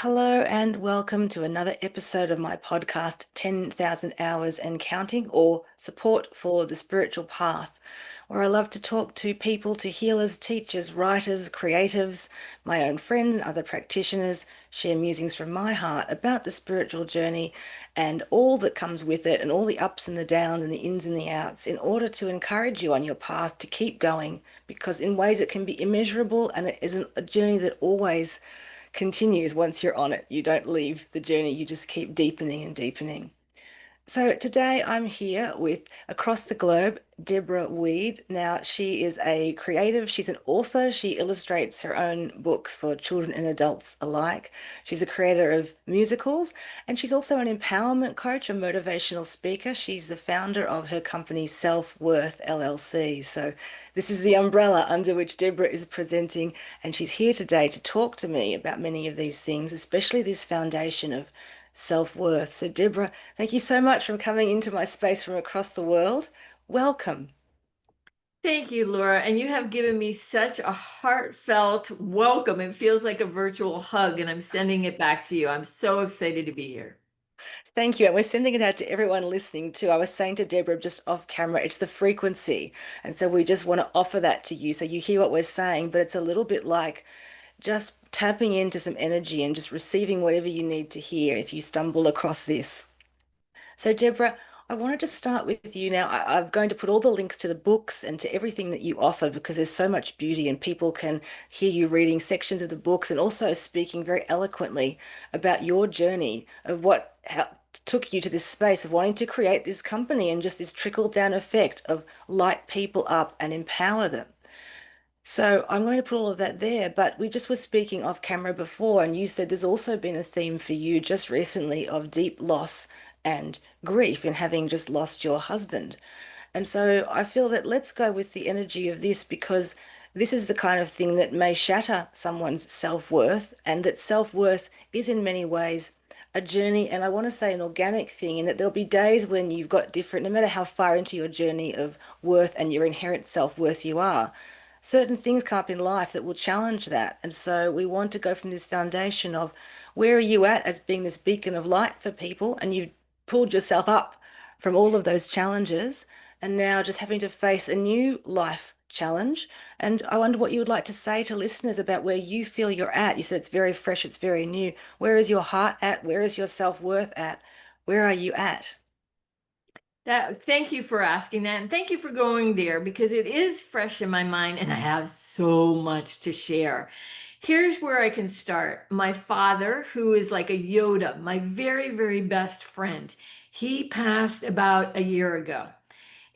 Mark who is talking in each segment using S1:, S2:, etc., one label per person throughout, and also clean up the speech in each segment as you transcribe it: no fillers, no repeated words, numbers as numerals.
S1: Hello and welcome to another episode of my podcast, 10,000 Hours and Counting, or Support for the Spiritual Path, where I love to talk to people, to healers, teachers, writers, creatives, my own friends and other practitioners, share musings from my heart about the spiritual journey and all that comes with it and all the ups and the downs and the ins and the outs in order to encourage you on your path to keep going because in ways it can be immeasurable and it isn't a journey that always continues once you're on it. You don't leave the journey, you just keep deepening and deepening. So today I'm here with across the globe, Deborah Weed. Now, she is a creative, she's an author, she illustrates her own books for children and adults alike. She's a creator of musicals, and she's also an empowerment coach, a motivational speaker. She's the founder of her company Self-Worth LLC. So this is the umbrella under which Deborah is presenting, and she's here today to talk to me about many of these things, especially this foundation of self-worth. So, Deborah, thank you so much for coming into my space from across the world. Welcome.
S2: Thank you, Laura. And you have given me such a heartfelt welcome. It feels like a virtual hug, and I'm sending it back to you. I'm so excited to be here.
S1: Thank you. And we're sending it out to everyone listening too. I was saying to Deborah just off camera, it's the frequency. And so we just want to offer that to you so you hear what we're saying, but it's a little bit like just tapping into some energy and just receiving whatever you need to hear if you stumble across this. So, Deborah, I wanted to start with you now. I'm going to put all the links to the books and to everything that you offer because there's so much beauty, and people can hear you reading sections of the books and also speaking very eloquently about your journey of how took you to this space of wanting to create this company and just this trickle down effect of light people up and empower them. So I'm going to put all of that there, but we just were speaking off camera before, and you said there's also been a theme for you just recently of deep loss and grief in having just lost your husband. And so I feel that let's go with the energy of this because this is the kind of thing that may shatter someone's self-worth, and that self-worth is in many ways a journey, and I want to say an organic thing, in that there'll be days when you've got different, no matter how far into your journey of worth and your inherent self-worth you are, certain things come up in life that will challenge that. And so we want to go from this foundation of where are you at as being this beacon of light for people, and you've pulled yourself up from all of those challenges, and now just having to face a new life challenge. And I wonder what you would like to say to listeners about where you feel you're at. You said it's very fresh, it's very new. Where is your heart at? Where is your self-worth at? Where are you at?
S2: Thank you for asking that, and thank you for going there because it is fresh in my mind, and I have so much to share. Here's where I can start. My father, who is like a Yoda, my very, very best friend, he passed about a year ago.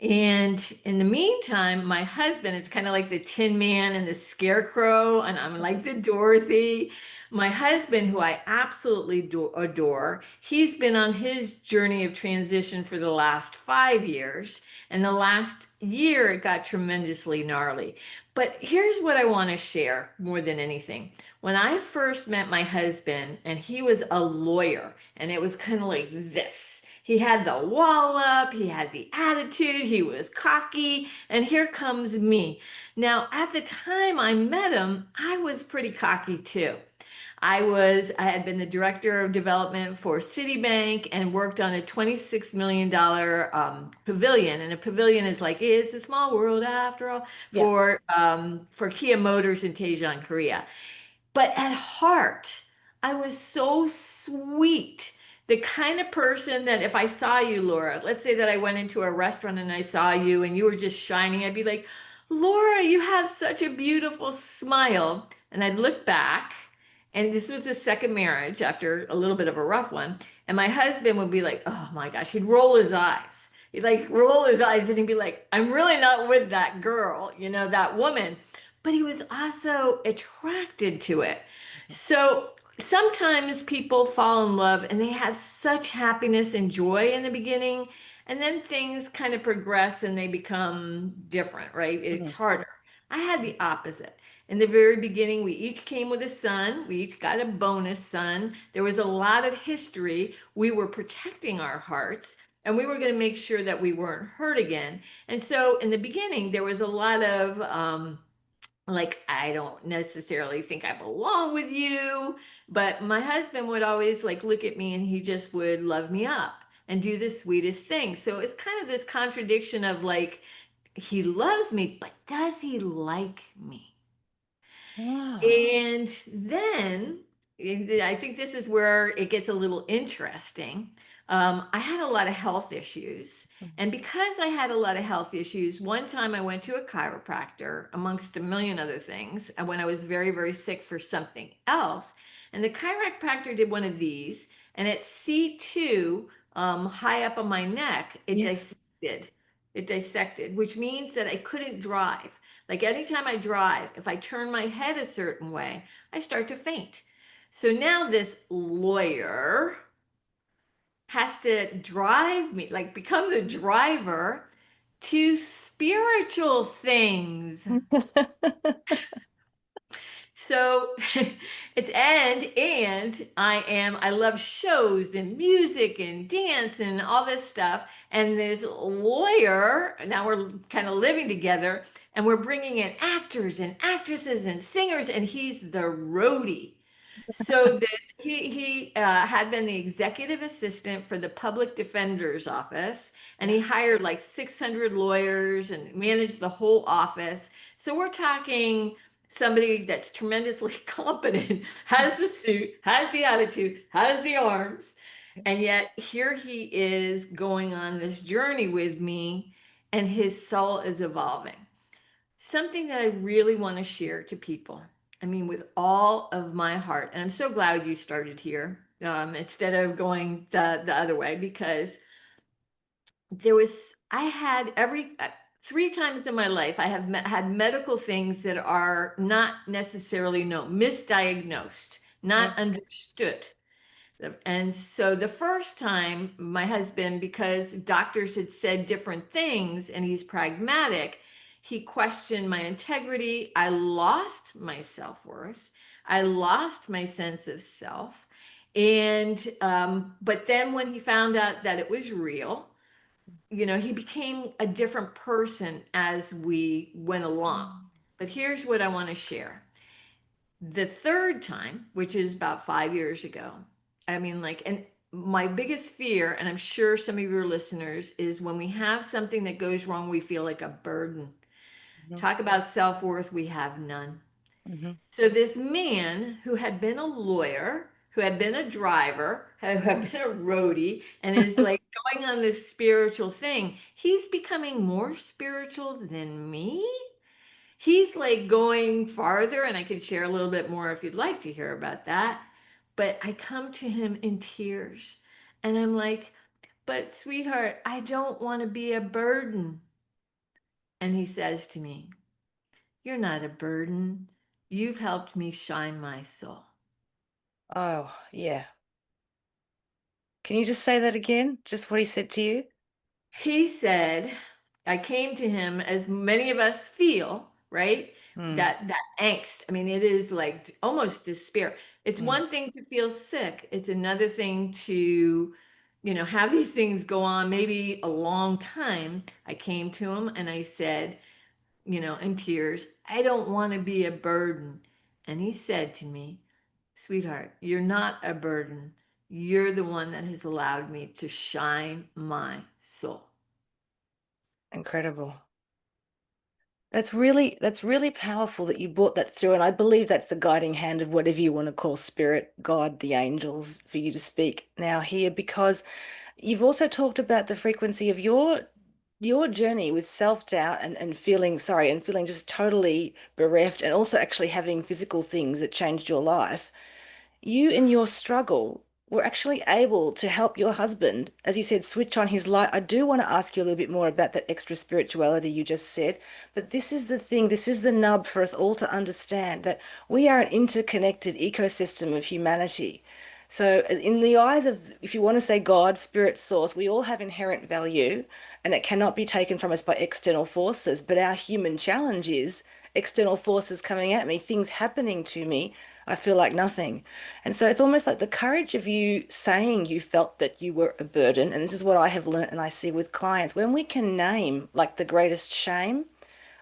S2: And in the meantime, my husband is kind of like the Tin Man and the Scarecrow, and I'm like the Dorothy. My husband, who I absolutely adore, he's been on his journey of transition for the last 5 years. And the last year, it got tremendously gnarly. But here's what I want to share more than anything. When I first met my husband, and he was a lawyer, and it was kind of like this. He had the wall up, he had the attitude, he was cocky, and here comes me. Now, at the time I met him, I was pretty cocky too. I had been the director of development for Citibank and worked on a $26 million pavilion. And a pavilion is like, it's a small world after all,
S1: Yeah.
S2: for Kia Motors in Daejeon, Korea. But at heart, I was so sweet. The kind of person that if I saw you, Laura, let's say that I went into a restaurant and I saw you and you were just shining, I'd be like, Laura, you have such a beautiful smile. And I'd look back, and this was the second marriage after a little bit of a rough one. And my husband would be like, oh my gosh, he'd roll his eyes. He'd like roll his eyes and he'd be like, I'm really not with that girl, that woman. But he was also attracted to it. So sometimes people fall in love and they have such happiness and joy in the beginning, and then things kind of progress and they become different, right? It's
S1: Mhm.
S2: harder. I had the opposite. In the very beginning, we each came with a son. We each got a bonus son. There was a lot of history. We were protecting our hearts and we were going to make sure that we weren't hurt again. And so in the beginning, there was a lot of like I don't necessarily think I belong with you, but my husband would always like look at me and he just would love me up and do the sweetest thing. So it's kind of this contradiction of like he loves me, but does he like me?
S1: Ah.
S2: And then I think this is where it gets a little interesting. I had a lot of health issues. And because I had a lot of health issues, one time I went to a chiropractor, amongst a million other things, and when I was very, very sick for something else. And the chiropractor did one of these, and at C2, high up on my neck, it
S1: Yes.
S2: dissected. It dissected, which means that I couldn't drive. Like anytime I drive, if I turn my head a certain way, I start to faint. So now this lawyer has to drive me, like become the driver to spiritual things. So it's and I love shows and music and dance and all this stuff. And this lawyer, now we're kind of living together and we're bringing in actors and actresses and singers, and he's the roadie. So he had been the executive assistant for the public defender's office, and he
S1: Yeah.
S2: hired like 600 lawyers and managed the whole office. So we're talking somebody that's tremendously competent, has the suit, has the attitude, has the arms, and yet here he is going on this journey with me, and his soul is evolving. Something that I really want to share to people. I mean, with all of my heart, and I'm so glad you started here instead of going the other way, because I had every 3 times in my life, I have had medical things that are not necessarily known, misdiagnosed,
S1: Oh,
S2: not understood. And so the first time, my husband, because doctors had said different things and he's pragmatic, he questioned my integrity. I lost my self worth. I lost my sense of self. And, but then when he found out that it was real, he became a different person as we went along. But here's what I want to share. The third time, which is about 5 years ago, I mean, like, and my biggest fear, and I'm sure some of your listeners, is when we have something that goes wrong, we feel like a burden.
S1: mhm,
S2: Talk about self worth, we have none.
S1: mhm.
S2: So, this man who had been a lawyer, who had been a driver, who had been a roadie, and is like going on this spiritual thing, he's becoming more spiritual than me. He's like going farther, and I can share a little bit more if you'd like to hear about that. But I come to him in tears, and I'm like, but sweetheart, I don't want to be a burden. And he says to me, you're not a burden. You've helped me shine my soul.
S1: Oh, yeah. Can you just say that again? Just what he said to you?
S2: He said, I came to him as many of us feel, right?
S1: Mm,
S2: That angst. I mean, it is like almost despair. It's
S1: mm.
S2: one thing to feel sick. It's another thing to, have these things go on maybe a long time. I came to him and I said, in tears, I don't want to be a burden. And he said to me, sweetheart, you're not a burden. You're the one that has allowed me to shine my soul.
S1: Incredible. That's really powerful that you brought that through, and I believe that's the guiding hand of whatever you want to call spirit, God, the angels, for you to speak now here, because you've also talked about the frequency of your journey with self-doubt and feeling sorry and feeling just totally bereft, and also actually having physical things that changed your life. You in your struggle were actually able to help your husband, as you said, switch on his light. I do want to ask you a little bit more about that extra spirituality you just said, but this is the thing, this is the nub for us all to understand that we are an interconnected ecosystem of humanity. So, in the eyes of, if you want to say God, spirit, source, we all have inherent value and it cannot be taken from us by external forces. But our human challenge is external forces coming at me, things happening to me. I feel like nothing. And so it's almost like the courage of you saying you felt that you were a burden. And this is what I have learned and I see with clients. When we can name like the greatest shame,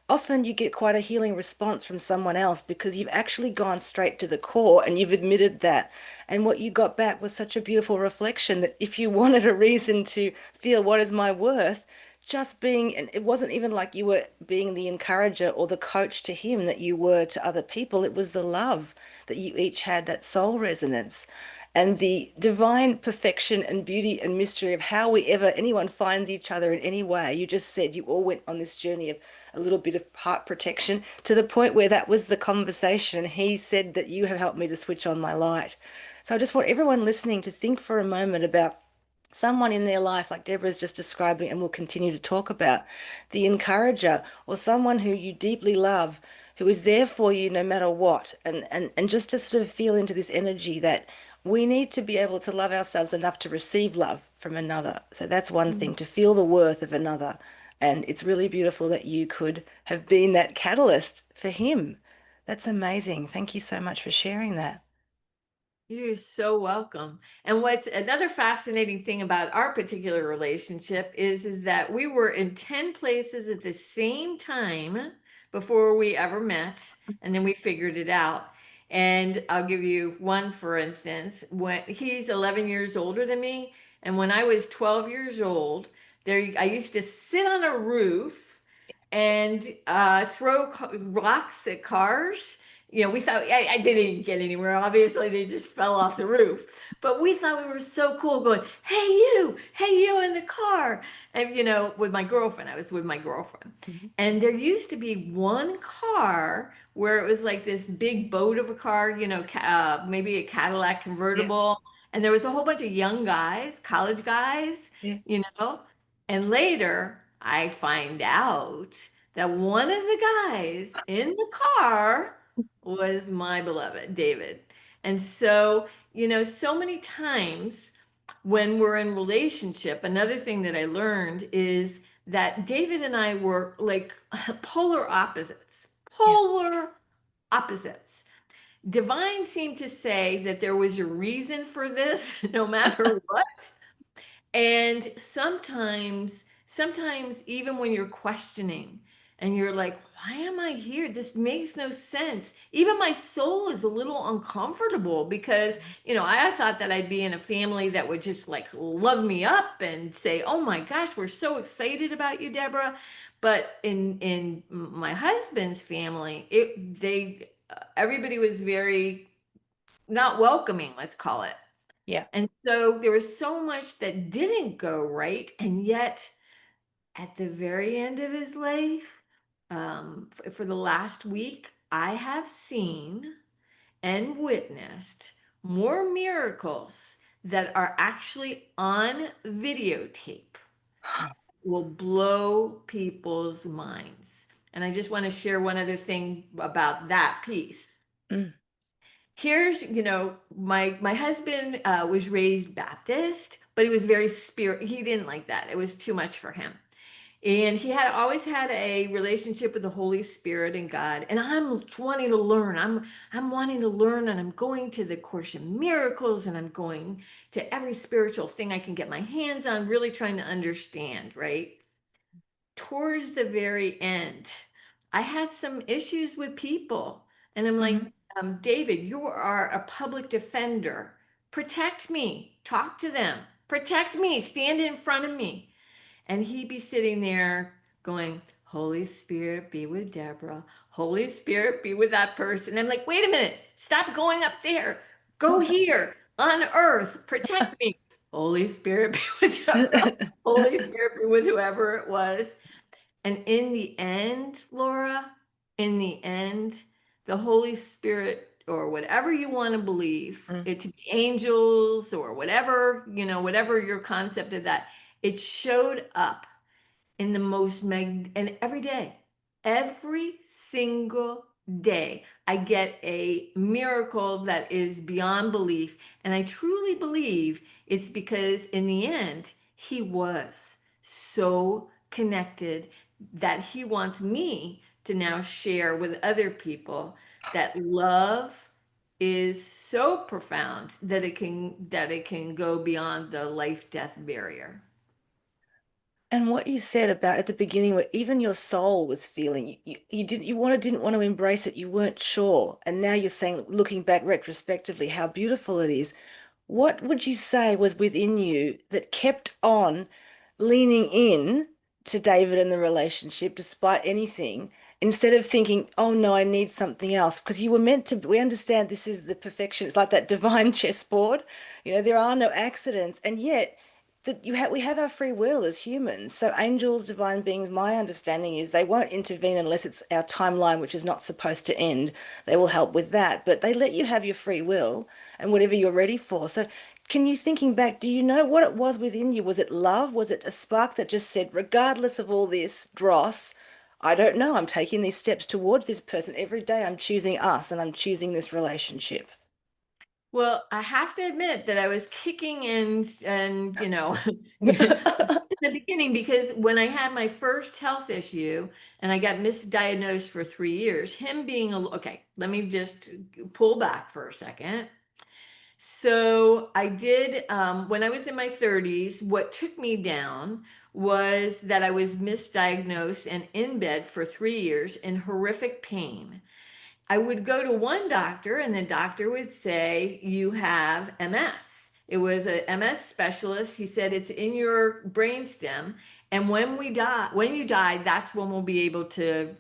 S1: often you get quite a healing response from someone else because you've actually gone straight to the core and you've admitted that. And what you got back was such a beautiful reflection that if you wanted a reason to feel what is my worth, just being, and it wasn't even like you were being the encourager or the coach to him that you were to other people. It was the love that you each had, that soul resonance and the divine perfection and beauty and mystery of how we ever anyone finds each other in any way. You just said you all went on this journey of a little bit of heart protection to the point where that was the conversation. He said that you have helped me to switch on my light. So I just want everyone listening to think for a moment about someone in their life, like Deborah's just describing, and we'll continue to talk about, the encourager or someone who you deeply love, who is there for you no matter what. And just to sort of feel into this energy that we need to be able to love ourselves enough to receive love from another. So that's one thing, to feel the worth of another. And it's really beautiful that you could have been that catalyst for him. That's amazing. Thank you so much for sharing that.
S2: You're so welcome. And what's another fascinating thing about our particular relationship is that we were in 10 places at the same time before we ever met, and then we figured it out. And I'll give you one for instance. When he's 11 years older than me, and when I was 12 years old, there I used to sit on a roof and throw rocks at cars. You know, we thought I didn't get anywhere. Obviously, they just fell off the roof. But we thought we were so cool going, hey, you in the car. And, you know, with my girlfriend, I was with my girlfriend.
S1: Mhm.
S2: And there used to be one car where it was like this big boat of a car, you know, maybe a Cadillac
S1: Yeah,
S2: convertible. And there was a whole bunch of young guys, college guys,
S1: yeah.
S2: you know. And later, I find out that one of the guys in the car was my beloved David. And so, you know, so many times when we're in relationship, another thing that I learned is that David and I were like polar opposites.
S1: Yeah.
S2: Polar opposites. Divine seemed to say that there was a reason for this, no matter what. And sometimes even when you're questioning and you're like, why am I here? This makes no sense. Even my soul is a little uncomfortable because, you know, I thought that I'd be in a family that would just like love me up and say, "Oh my gosh, we're so excited about you, Deborah." But in my husband's family, everybody was very not welcoming, let's call it.
S1: Yeah.
S2: And so there was so much that didn't go right. And yet, at the very end of his life, for the last week, I have seen and witnessed more miracles that are actually on videotape will blow people's minds. And I just want to share one other thing about that piece.
S1: Mm.
S2: Here's, you know, my husband was raised Baptist, but he was very spirit. He didn't like that. It was too much for him. And he had always had a relationship with the Holy Spirit and God. And I'm wanting to learn. I'm wanting to learn, and I'm going to the Course in Miracles, and I'm going to every spiritual thing I can get my hands on, really trying to understand, right? Towards the very end, I had some issues with people. And I'm like,
S1: Mhm.
S2: David, you are a public defender. Protect me. Talk to them. Protect me. Stand in front of me. And he'd be sitting there going, Holy Spirit, be with Deborah. Holy Spirit, be with that person. I'm like, wait a minute. Stop going up there. Go here on earth. Protect me. Holy Spirit, be with Deborah. Holy Spirit, be with whoever it was. And in the end, Laura, in the end, the Holy Spirit, or whatever you want to believe,
S1: Mm.
S2: it to be angels or whatever, you know, whatever your concept of that, it showed up in the most and every single day, I get a miracle that is beyond belief. And I truly believe it's because in the end, he was so connected that he wants me to now share with other people that love is so profound that it can go beyond the life death barrier.
S1: And what you said about at the beginning, where even your soul was feeling, didn't want to embrace it, you weren't sure. And now you're saying, looking back retrospectively, how beautiful it is. What would you say was within you that kept on leaning in to David and the relationship despite anything, instead of thinking, oh no, I need something else? Because you were meant to, we understand this is the perfection. It's like that divine chessboard. There are no accidents. And yet, that we have our free will as humans. So angels, divine beings, my understanding is they won't intervene unless it's our timeline, which is not supposed to end. They will help with that, but they let you have your free will and whatever you're ready for. So can you, thinking back, do you know what it was within you? Was it love? Was it a spark that just said, regardless of all this dross, I don't know, I'm taking these steps towards this person every day. I'm choosing us and I'm choosing this relationship.
S2: Well, I have to admit that I was kicking and in the beginning, because when I had my first health issue and I got misdiagnosed for 3 years, him being okay, let me just pull back for a second. So I did, when I was in my 30s, what took me down was that I was misdiagnosed and in bed for 3 years in horrific pain. I would go to one doctor, and the doctor would say, you have MS. It was a MS specialist. He said, it's in your brainstem. And when you die, that's when we'll be able to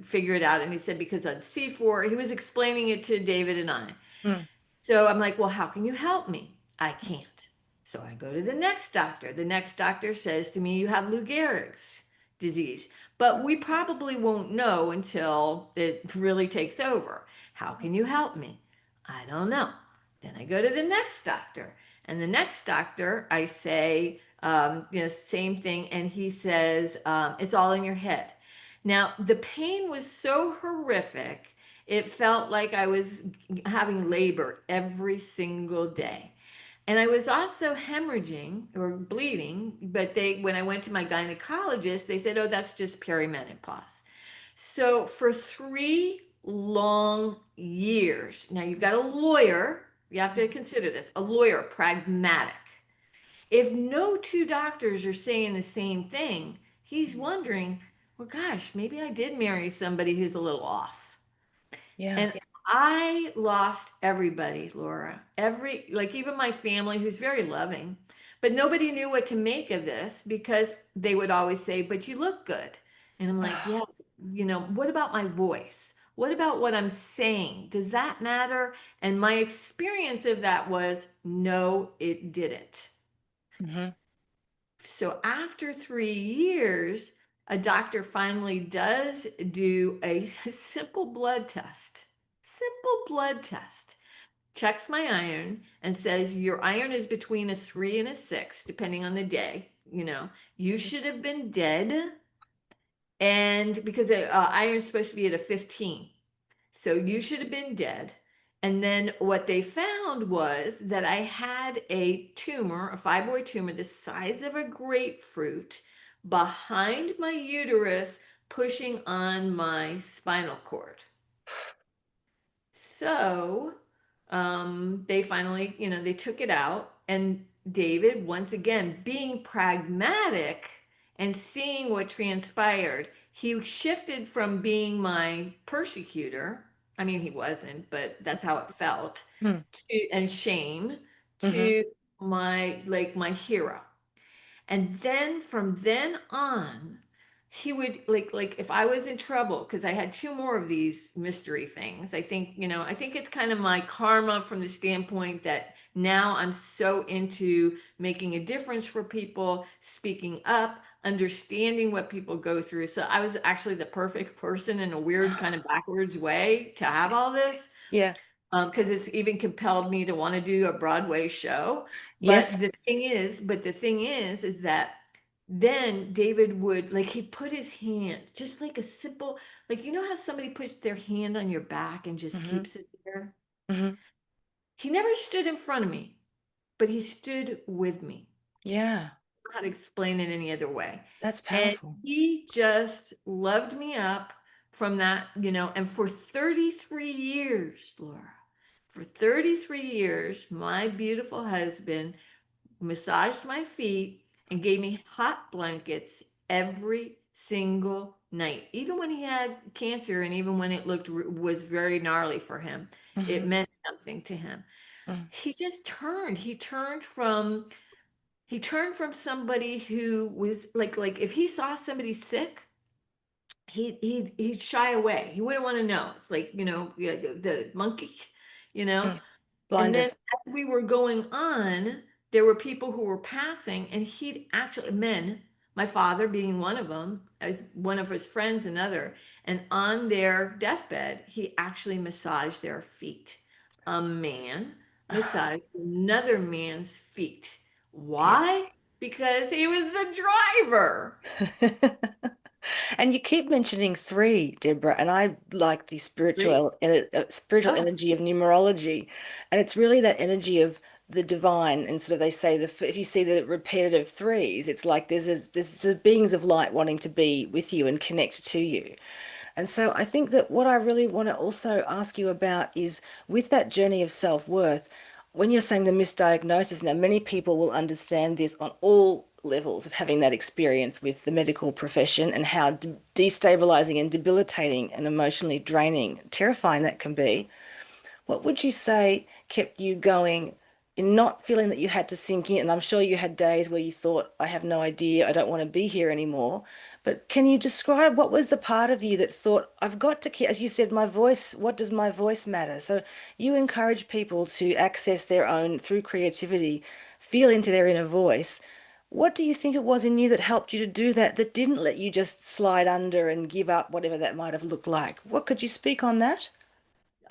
S2: figure it out. And he said, because on C4, he was explaining it to David and I.
S1: Mm.
S2: So I'm like, well, how can you help me? I can't. So I go to the next doctor. The next doctor says to me, you have Lou Gehrig's disease, but we probably won't know until it really takes over. How can you help me? I don't know. Then I go to the next doctor, and the next doctor, I say, same thing. And he says, it's all in your head. Now, the pain was so horrific. It felt like I was having labor every single day. And I was also hemorrhaging or bleeding, but when I went to my gynecologist, they said, oh, that's just perimenopause. So for 3 long years, now you've got a lawyer, you have to consider this, a lawyer, pragmatic. If no two doctors are saying the same thing, he's wondering, well, gosh, maybe I did marry somebody who's a little off.
S1: Yeah.
S2: And I lost everybody, Laura. Like even my family, who's very loving, but nobody knew what to make of this because they would always say, but you look good. And I'm like, yeah, what about my voice? What about what I'm saying? Does that matter? And my experience of that was, no, it didn't.
S1: Hmm.
S2: So after 3 years, a doctor finally does do a simple blood test. Simple blood test. Checks my iron and says your iron is between a 3 and a 6, depending on the day. You should have been dead, and because iron is supposed to be at a 15. So you should have been dead. And then what they found was that I had a tumor, a fibroid tumor, the size of a grapefruit behind my uterus, pushing on my spinal cord. So they finally, they took it out. And David, once again, being pragmatic and seeing what transpired, he shifted from being my persecutor. I mean, he wasn't, but that's how it felt,
S1: Mm.
S2: and shame,
S1: Hmm.
S2: to my hero. And then from then on, he would like if I was in trouble, because I had two more of these mystery things. I think it's kind of my karma from the standpoint that now I'm so into making a difference for people, speaking up, understanding what people go through. So I was actually the perfect person in a weird kind of backwards way to have all this,
S1: Yeah.
S2: because it's even compelled me to want to do a Broadway show.
S1: Yes.
S2: But the thing is that then David would, like, he put his hand, just like a simple, like, how somebody puts their hand on your back and just
S1: Hmm.
S2: keeps it there?
S1: Hmm.
S2: He never stood in front of me, but he stood with me.
S1: Yeah.
S2: I don't know how to explain it any other way.
S1: That's
S2: And
S1: powerful.
S2: he just loved me up from that, and for 33 years, Laura, for 33 years, my beautiful husband massaged my feet and gave me hot blankets every single night. Even when he had cancer and even when it looked was very gnarly for him, it
S1: Hmm.
S2: meant something to him.
S1: Mm.
S2: He just turned. He turned from somebody who was like if he saw somebody sick, he'd shy away. He wouldn't want to know. It's like, yeah, the monkey, you know.
S1: Mm.
S2: And then
S1: Blinders.
S2: as we were going on, there were people who were passing, and he'd actually, men, my father being one of them, as one of his friends, another, and on their deathbed, he actually massaged their feet. A man massaged another man's feet.
S1: Yeah.
S2: Why? Because he was the driver.
S1: And you keep mentioning three, Deborah, and I like the
S2: Three?
S1: spiritual
S2: Oh,
S1: energy of numerology, and it's really that energy of the divine. And sort of they say if you see the repetitive threes, it's like there's the beings of light wanting to be with you and connect to you. And so I think that what I really want to also ask you about is with that journey of self-worth, when you're saying the misdiagnosis, now many people will understand this on all levels of having that experience with the medical profession and how destabilizing and debilitating and emotionally draining, terrifying that can be. What would you say kept you going in not feeling that you had to sink in? And I'm sure you had days where you thought, I have no idea, I don't want to be here anymore. But can you describe what was the part of you that thought, I've got to keep, as you said, my voice, what does my voice matter? So you encourage people to access their own, through creativity, feel into their inner voice. What do you think it was in you that helped you to do that, that didn't let you just slide under and give up, whatever that might have looked like? What could you speak on that?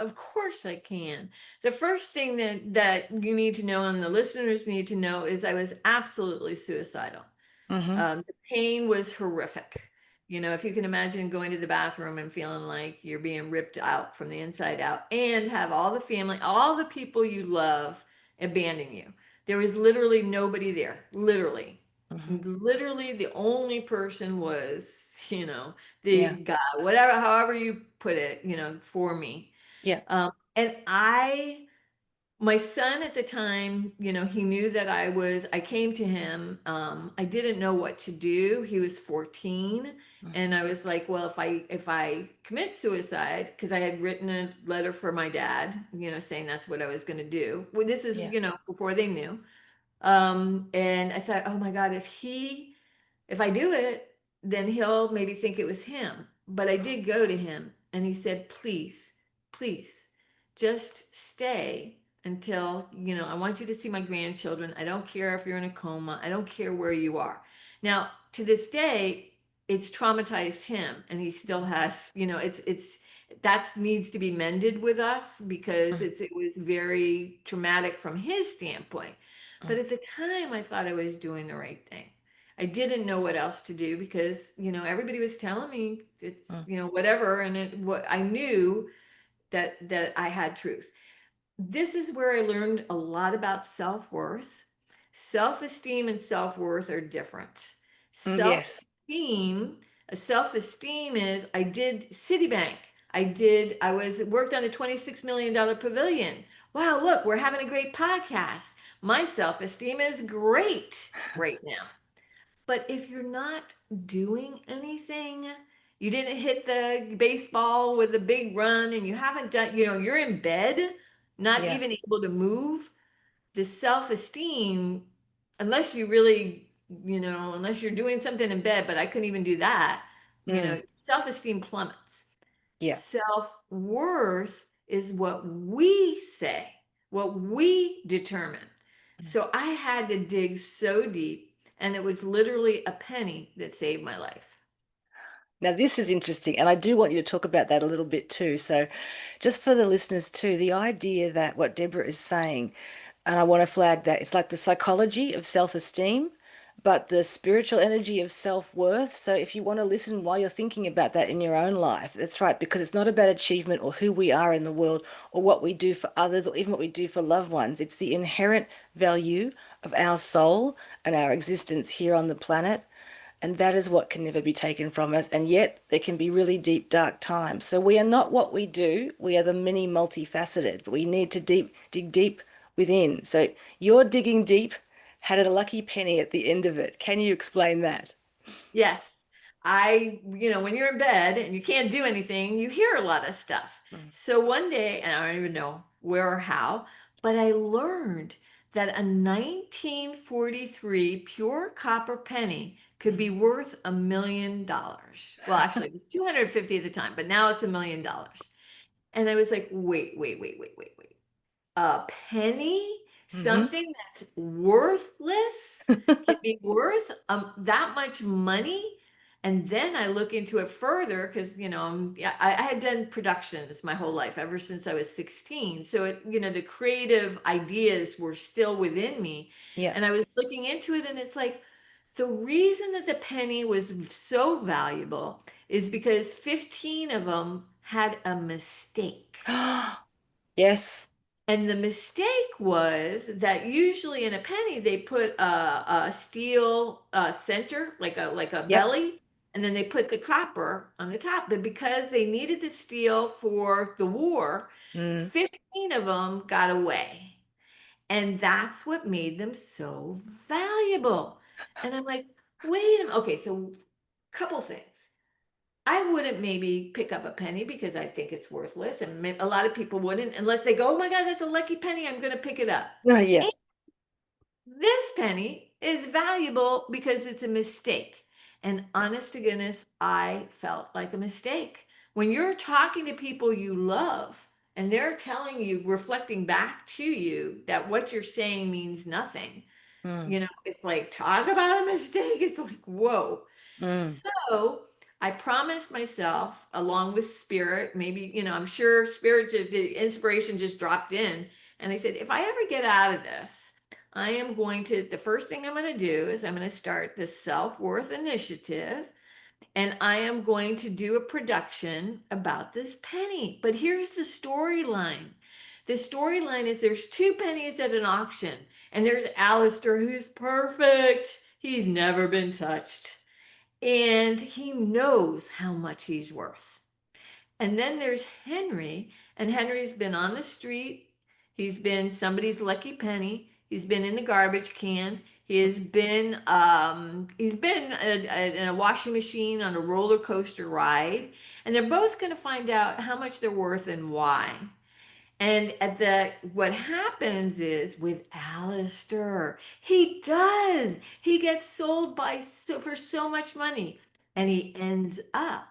S2: of course I can. The first thing that you need to know and the listeners need to know is I was absolutely suicidal.
S1: Mm-hmm.
S2: The pain was horrific. If you can imagine going to the bathroom and feeling like you're being ripped out from the inside out and have all the family, all the people you love abandon you. There was literally nobody there. Literally.
S1: Mm-hmm.
S2: Literally the only person was, the
S1: Yeah.
S2: guy, whatever, however you put it, for me.
S1: Yeah.
S2: And my son at the time, he knew that I came to him. I didn't know what to do. He was 14.
S1: Mhm.
S2: And I was like, well, if I commit suicide, because I had written a letter for my dad, saying that's what I was going to do. Well, this is,
S1: Yeah.
S2: before they knew. And I thought, oh my God, if I do it, then he'll maybe think it was him. But I did go to him and he said, please, please, just stay until, I want you to see my grandchildren. I don't care if you're in a coma. I don't care where you are. Now, to this day, it's traumatized him and he still has, that needs to be mended with us because
S1: Mm,
S2: it was very traumatic from his standpoint.
S1: mm,
S2: But at the time, I thought I was doing the right thing. I didn't know what else to do because, everybody was telling me it's,
S1: mm,
S2: whatever. And what I knew that I had truth. This is where I learned a lot about self-worth. Self-esteem and self-worth are different.
S1: yes.
S2: Self-esteem, self-esteem is I did Citibank. I was worked on a $26 million pavilion. Wow, look, we're having a great podcast. My self-esteem is great right now. But if you're not doing anything, you didn't hit the baseball with a big run and you haven't done, you're in bed, not
S1: Yeah.
S2: even able to move, the self-esteem, unless you really, unless you're doing something in bed, but I couldn't even do that,
S1: Mm,
S2: self-esteem plummets.
S1: yeah.
S2: Self-worth is what we say, what we determine.
S1: Mm.
S2: So I had to dig so deep, and it was literally a penny that saved my life.
S1: Now, this is interesting, and I do want you to talk about that a little bit too. So, just for the listeners too, the idea that what Deborah is saying, and I want to flag that it's like the psychology of self-esteem, but the spiritual energy of self-worth. So, if you want to listen while you're thinking about that in your own life, that's right, because it's not about achievement or who we are in the world or what we do for others or even what we do for loved ones. It's the inherent value of our soul and our existence here on the planet. And that is what can never be taken from us. And yet there can be really deep, dark times. So we are not what we do. We are the many multifaceted, but we need to dig deep within. So you're digging deep. had a lucky penny at the end of it. Can you explain that?
S2: Yes. When you're in bed and you can't do anything, you hear a lot of stuff.
S1: Mm.
S2: So one day, and I don't even know where or how, but I learned that a 1943 pure copper penny could be worth $1 million. Well, actually, it was 250 at the time, but now it's $1 million. And I was like, wait, wait, wait, wait, wait, wait. A penny,
S1: Hmm.
S2: something that's worthless, can be worth that much money. And then I look into it further because yeah, I had done productions my whole life ever since I was 16. So the creative ideas were still within me.
S1: Yeah.
S2: And I was looking into it, and it's like the reason that the penny was so valuable is because 15 of them had a mistake.
S1: Yes.
S2: And the mistake was that usually in a penny they put a steel center, like a
S1: Yep.
S2: belly, and then they put the copper on the top. But because they needed the steel for the war,
S1: Mm.
S2: 15 of them got away. And that's what made them so valuable. And I'm like, wait a minute. Okay, so couple things. I wouldn't maybe pick up a penny because I think it's worthless, and a lot of people wouldn't unless they go, "Oh my God, that's a lucky penny. I'm going to pick it up."
S1: Yeah.
S2: And this penny is valuable because it's a mistake. And honest to goodness, I felt like a mistake. When you're talking to people you love and they're telling you, reflecting back to you that what you're saying means nothing,
S1: Mm.
S2: it's like, talk about a mistake. It's like, whoa.
S1: Mm.
S2: So I promised myself, along with spirit, maybe, I'm sure spirit, the inspiration just dropped in. And I said, if I ever get out of this, the first thing I'm going to do is I'm going to start the self worth initiative, and I am going to do a production about this penny. But here's the storyline. The storyline is there's two pennies at an auction, and there's Alistair, who's perfect. He's never been touched, and he knows how much he's worth. And then there's Henry, and Henry's been on the street. He's been somebody's lucky penny. He's been in the garbage can. In a washing machine on a roller coaster ride, and they're both going to find out how much they're worth and why. And what happens is with Alistair, he gets sold for so much money, and he ends up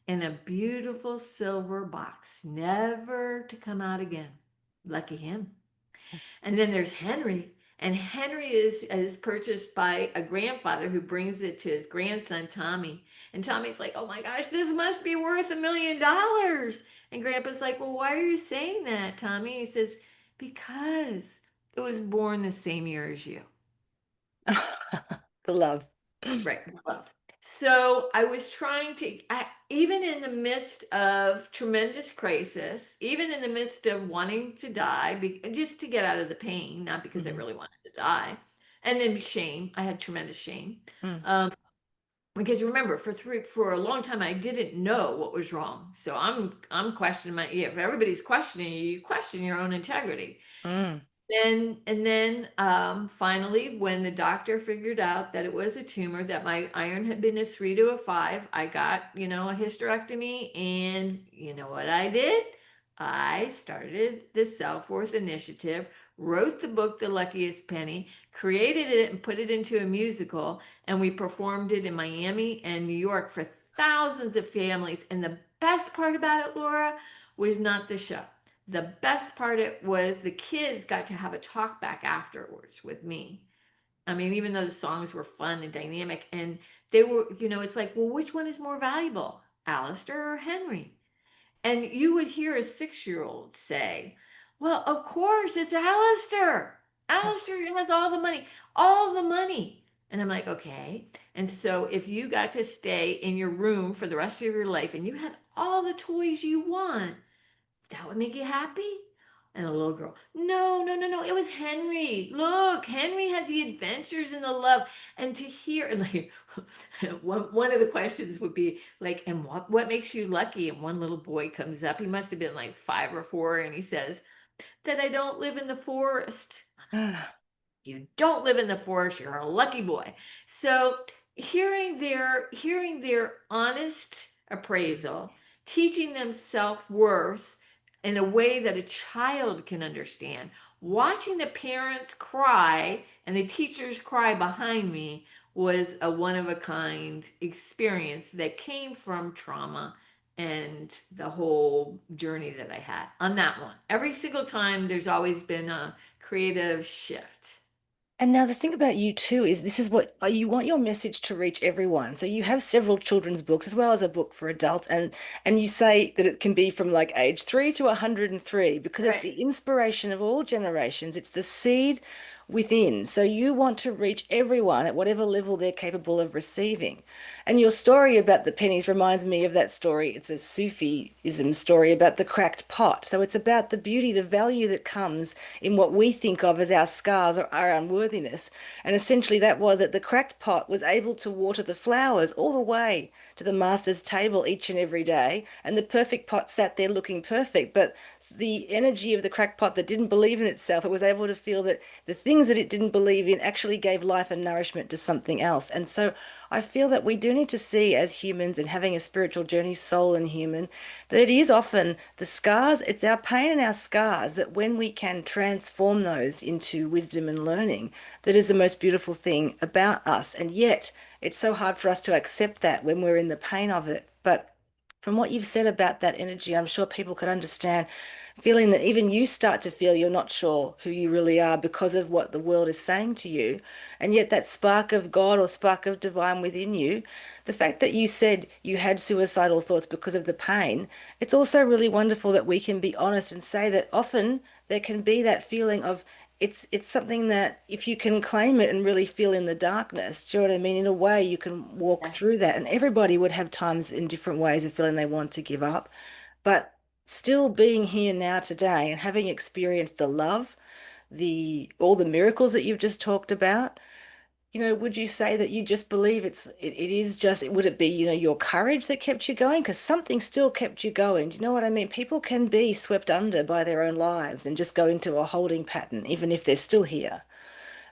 S2: in a beautiful silver box, never to come out again. Lucky him. And then there's Henry. And Henry is purchased by a grandfather who brings it to his grandson, Tommy. And Tommy's like, oh my gosh, this must be worth $1 million. And Grandpa's like, well, why are you saying that, Tommy? He says, because it was born the same year as you.
S1: The love.
S2: Right. Love. So I was trying to, even in the midst of tremendous crisis, even in the midst of wanting to die, just to get out of the pain, not because I
S1: Mhm.
S2: really wanted to die, and then shame. I had tremendous shame.
S1: Mm.
S2: Um, because remember, for a long time, I didn't know what was wrong. So I'm questioning yeah, if everybody's questioning you, you question your own integrity.
S1: Mm.
S2: Finally, when the doctor figured out that it was a tumor, that my iron had been a 3 to a 5, I got, a hysterectomy. And you know what I did? I started the Self Worth Initiative, wrote the book, The Luckiest Penny, created it and put it into a musical. And we performed it in Miami and New York for thousands of families. And the best part about it, Laura, was not the show. The best part it was the kids got to have a talk back afterwards with me. I mean, even though the songs were fun and dynamic, and they were, it's like, well, which one is more valuable, Alistair or Henry? And you would hear a 6-year-old say, well, of course, it's Alistair. Alistair has all the money, all the money. And I'm like, okay. And so if you got to stay in your room for the rest of your life and you had all the toys you want, that would make you happy? And the little girl, no, no, no, no. It was Henry. Look, Henry had the adventures and the love. And to hear, like, one of the questions would be like, and what makes you lucky? And one little boy comes up. He must have been like 5 or 4, and he says that I don't live in the forest. you don't live in the forest, you're a lucky boy. So hearing their honest appraisal, teaching them self-worth in a way that a child can understand, watching the parents cry and the teachers cry behind me was a one of a kind experience that came from trauma and the whole journey that I had on that one. Every single time, there's always been a creative shift.
S1: And now the thing about you too is this is what you want your message to reach everyone. So you have several children's books as well as a book for adults, and you say that it can be from like age 3 to 103 because it's
S2: Right.
S1: the inspiration of all generations. It's the seed within. So you want to reach everyone at whatever level they're capable of receiving. And your story about the pennies reminds me of that story. It's a Sufism story about the cracked pot. So it's about the beauty, the value that comes in what we think of as our scars or our unworthiness. And essentially, that was that the cracked pot was able to water the flowers all the way to the master's table each and every day. And the perfect pot sat there looking perfect. But the energy of the crackpot that didn't believe in itself, it was able to feel that the things that it didn't believe in actually gave life and nourishment to something else. And so I feel that we do need to see as humans and having a spiritual journey, soul and human, that it is often the scars, it's our pain and our scars that when we can transform those into wisdom and learning, that is the most beautiful thing about us. And yet it's so hard for us to accept that when we're in the pain of it. But from what you've said about that energy, I'm sure people could understand feeling that even you start to feel you're not sure who you really are because of what the world is saying to you. And yet, that spark of God or spark of divine within you, the fact that you said you had suicidal thoughts because of the pain, it's also really wonderful that we can be honest and say that often there can be that feeling of it's something that if you can claim it and really feel in the darkness, do you know what I mean? In a way, you can walk
S2: Yeah.
S1: through that. And everybody would have times in different ways of feeling they want to give up. But still being here now today and having experienced the love, the all the miracles that you've just talked about, would you say that you just believe it is just would it be, your courage that kept you going? Because something still kept you going. Do you know what I mean? People can be swept under by their own lives and just go into a holding pattern, even if they're still here.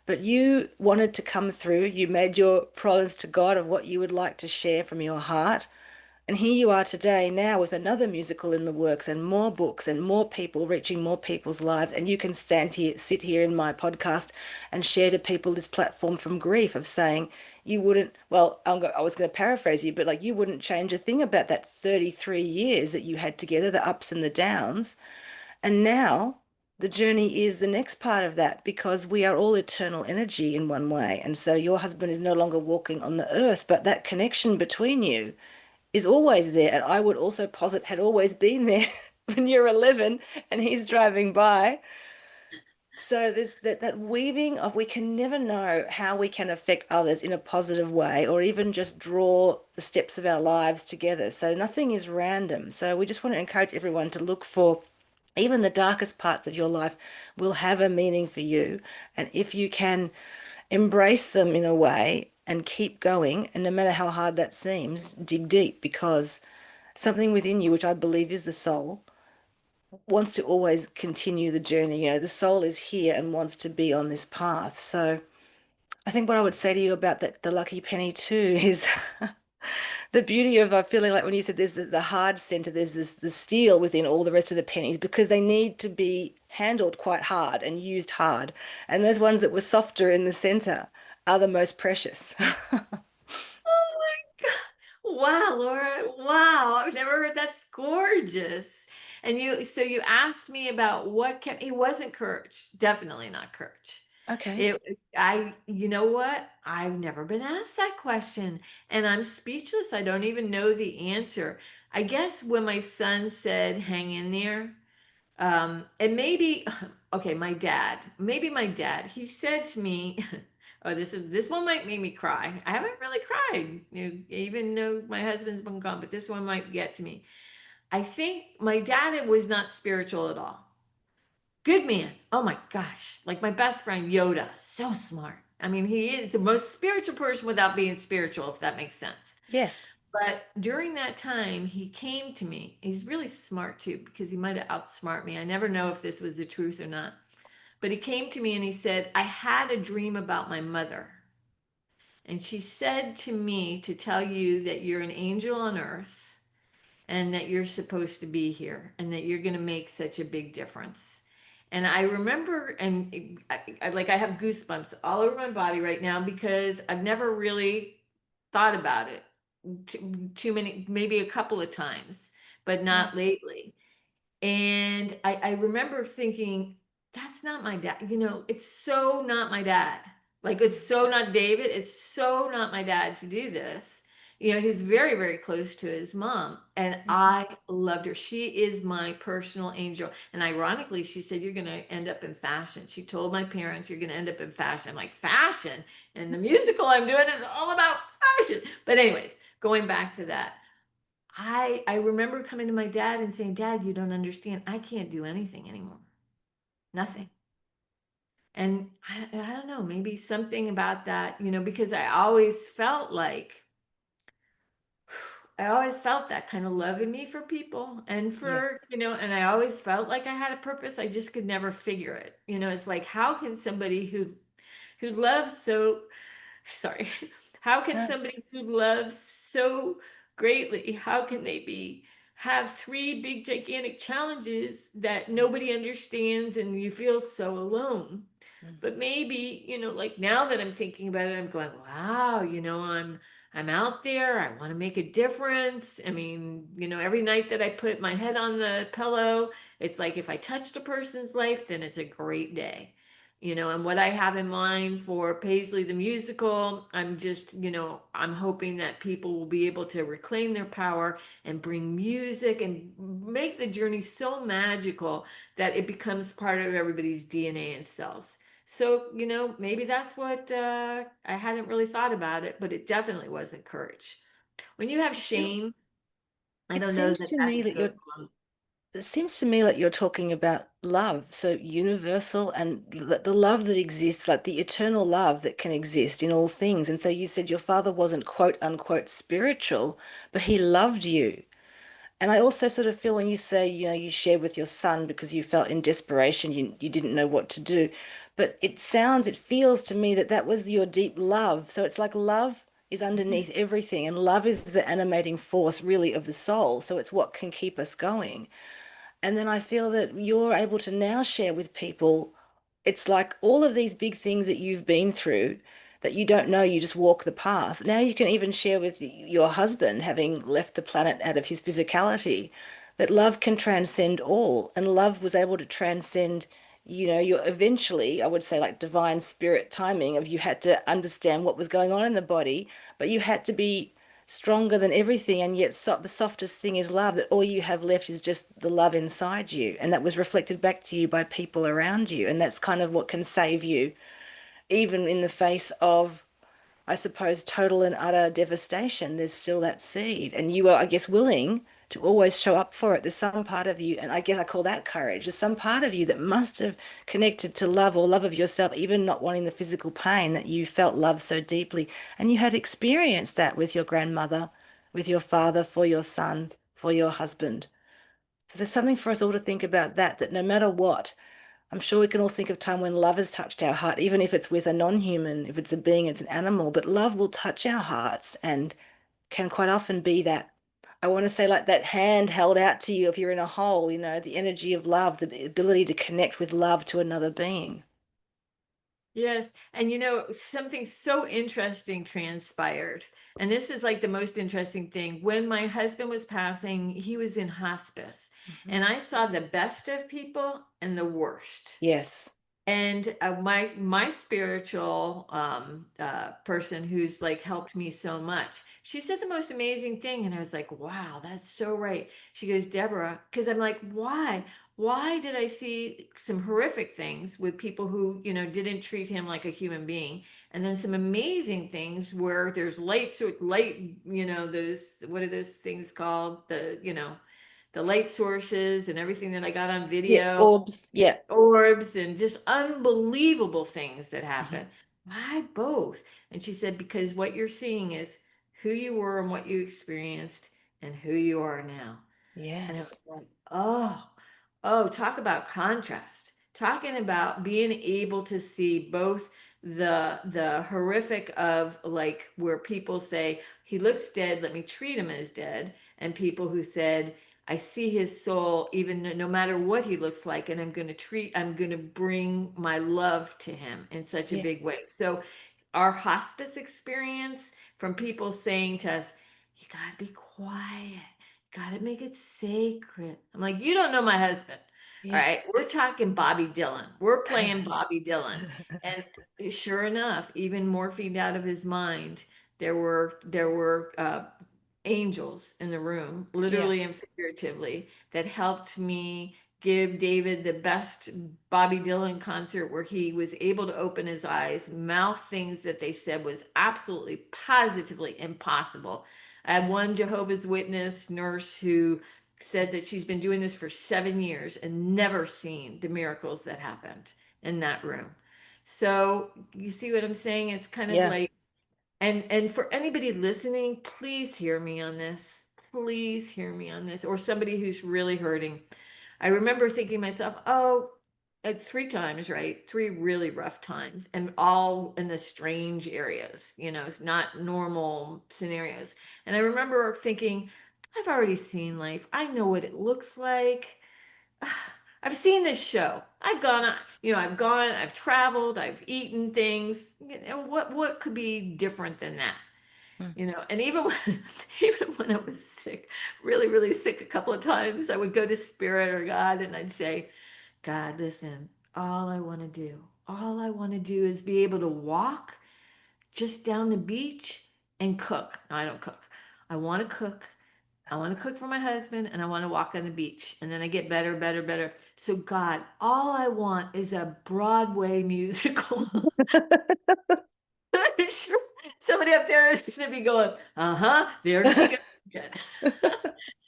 S1: But you wanted to come through. You made your promise to God of what you would like to share from your heart. And here you are today now with another musical in the works and more books and more people reaching more people's lives. And you can stand here, sit here in my podcast and share to people this platform from grief of saying you wouldn't, well, I was going to paraphrase you, but like you wouldn't change a thing about that 33 years that you had together, the ups and the downs. And now the journey is the next part of that because we are all eternal energy in one way. And so your husband is no longer walking on the earth, but that connection between you is always there. And I would also posit had always been there when you're 11 and he's driving by. So there's that weaving of we can never know how we can affect others in a positive way or even just draw the steps of our lives together. So nothing is random. So we just want to encourage everyone to look for even the darkest parts of your life will have a meaning for you. And if you can embrace them in a way and keep going, and no matter how hard that seems, dig deep because something within you, which I believe is the soul, wants to always continue the journey. The soul is here and wants to be on this path. So I think what I would say to you about that, the lucky penny too, is the beauty of feeling like when you said there's the hard center, there's this the steel within all the rest of the pennies because they need to be handled quite hard and used hard. And those ones that were softer in the center are the most precious.
S2: Oh my God. Wow, Laura. Wow. I've never heard that's gorgeous. And so you asked me about what kept, it wasn't courage. Definitely not courage.
S1: Okay.
S2: You know what? I've never been asked that question and I'm speechless. I don't even know the answer. I guess when my son said, hang in there, and maybe, okay, maybe my dad, he said to me, oh, this one might make me cry. I haven't really cried, even though my husband's been gone, but this one might get to me. I think my dad was not spiritual at all. Good man. Oh my gosh. Like my best friend Yoda. So smart. I mean, he is the most spiritual person without being spiritual, if that makes sense.
S1: Yes.
S2: But during that time, he came to me. He's really smart too, because he might have outsmarted me. I never know if this was the truth or not. But he came to me and he said, I had a dream about my mother. And she said to me to tell you that you're an angel on earth and that you're supposed to be here and that you're going to make such a big difference. And I remember, and I have goosebumps all over my body right now because I've never really thought about it too many, maybe a couple of times, but
S1: Yeah.
S2: not lately. And I remember thinking, that's not my dad. It's so not my dad. Like, it's so not David. It's so not my dad to do this. He's very, very close to his mom. And
S1: Mhm.
S2: I loved her. She is my personal angel. And ironically, she said, you're going to end up in fashion. She told my parents, you're going to end up in fashion. I'm like, fashion? And the musical I'm doing is all about fashion. But, anyways, going back to that. I remember coming to my dad and saying, Dad, you don't understand. I can't do anything anymore. Nothing. And I don't know, maybe something about that, because I always felt that kind of love in me for people and
S1: Yeah.
S2: and I always felt like I had a purpose. I just could never figure it. It's like, how can somebody who loves so sorry. How can
S1: No.
S2: somebody who loves so greatly, how can they have three big gigantic challenges that nobody understands and you feel so alone?
S1: Mm.
S2: But maybe, like now that I'm thinking about it, I'm going, wow, I'm out there. I want to make a difference. I mean, every night that I put my head on the pillow, it's like if I touched a person's life, then it's a great day. And what I have in mind for Paisley the Musical, I'm hoping that people will be able to reclaim their power and bring music and make the journey so magical that it becomes part of everybody's DNA and cells. So, maybe that's what I hadn't really thought about it, but it definitely wasn't courage. When you have
S1: I feel
S2: shame, I
S1: it
S2: don't know
S1: seems
S2: that
S1: to
S2: that
S1: me that
S2: goes
S1: you're
S2: along.
S1: it seems to me like you're talking about love, so universal and the love that exists, like the eternal love that can exist in all things. And so you said your father wasn't quote unquote spiritual, but he loved you. And I also sort of feel when you say, you shared with your son because you felt in desperation, you didn't know what to do. But it feels to me that that was your deep love. So it's like love is underneath everything, and love is the animating force really of the soul. So it's what can keep us going. And then I feel that you're able to now share with people. It's like all of these big things that you've been through that you don't know, you just walk the path. Now you can even share with your husband, having left the planet out of his physicality, that love can transcend all. And love was able to transcend, your eventually, I would say, like divine spirit timing of you had to understand what was going on in the body, but you had to be stronger than everything, and yet the softest thing is love, that all you have left is just the love inside you, and that was reflected back to you by people around you, and that's kind of what can save you even in the face of, I suppose, total and utter devastation. There's still that seed, and you are, I guess, willing to always show up for it. There's some part of you, and I guess I call that courage. There's some part of you that must have connected to love or love of yourself, even not wanting the physical pain, that you felt love so deeply. And you had experienced that with your grandmother, with your father, for your son, for your husband. So there's something for us all to think about, that no matter what, I'm sure we can all think of time when love has touched our heart, even if it's with a non-human, if it's a being, it's an animal, but love will touch our hearts and can quite often be that, I want to say, like that hand held out to you if you're in a hole, the energy of love, the ability to connect with love to another being.
S2: Yes. And something so interesting transpired. And this is like the most interesting thing. When my husband was passing, he was in hospice.
S1: Mhm.
S2: And I saw the best of people and the worst.
S1: Yes.
S2: And my spiritual person who's like helped me so much, she said the most amazing thing, and I was like, wow, that's so right. She goes, Deborah, because I'm like, why did I see some horrific things with people who didn't treat him like a human being, and then some amazing things where there's light, those, what are those things called, the light sources and everything that I got on
S1: Yeah,
S2: video,
S1: orbs. Yeah.
S2: orbs and just unbelievable things that
S1: Mhm.
S2: happen. Why both? And she said, because what you're seeing is who you were and what you experienced and who you are now. And I was
S1: Yes.
S2: like, oh, talk about contrast. talking about being able to see both the horrific of like where people say he looks dead, let me treat him as dead, and people who said I see his soul even no matter what he looks like, and I'm going to bring my love to him in such a
S1: Yeah.
S2: big way. So our hospice experience, from people saying to us, you got to be quiet, got to make it sacred. I'm like, you don't know my husband. All
S1: Yeah.
S2: right, we're talking Bobby Dylan. We're playing Bobby Dylan. And sure enough, even morphined out of his mind, there were angels in the room,
S1: Yeah.
S2: literally and figuratively, that helped me give David the best Bobby Dylan concert where he was able to open his eyes, mouth things that they said was absolutely positively impossible. I had one Jehovah's Witness nurse who said that she's been doing this for 7 years and never seen the miracles that happened in that room. So you see what I'm saying? It's kind of
S1: Yeah.
S2: like, and for anybody listening, please hear me on this. Please hear me on this, or somebody who's really hurting. I remember thinking to myself, oh, at 3 times, right? 3 really rough times, and all in the strange areas, it's not normal scenarios. And I remember thinking, I've already seen life. I know what it looks like. I've seen this show. I've traveled, I've eaten things. What could be different than that?
S1: Mm.
S2: And even when even when I was sick, really, really sick a couple of times, I would go to Spirit or God and I'd say, God, listen, all I want to do is be able to walk just down the beach and cook. No, I don't cook. I want to cook. I want to cook for my husband and I want to walk on the beach. And then I get better, better, better. So, God, all I want is a Broadway musical. I'm sure somebody up there is going to be going, uh-huh, there she goes again.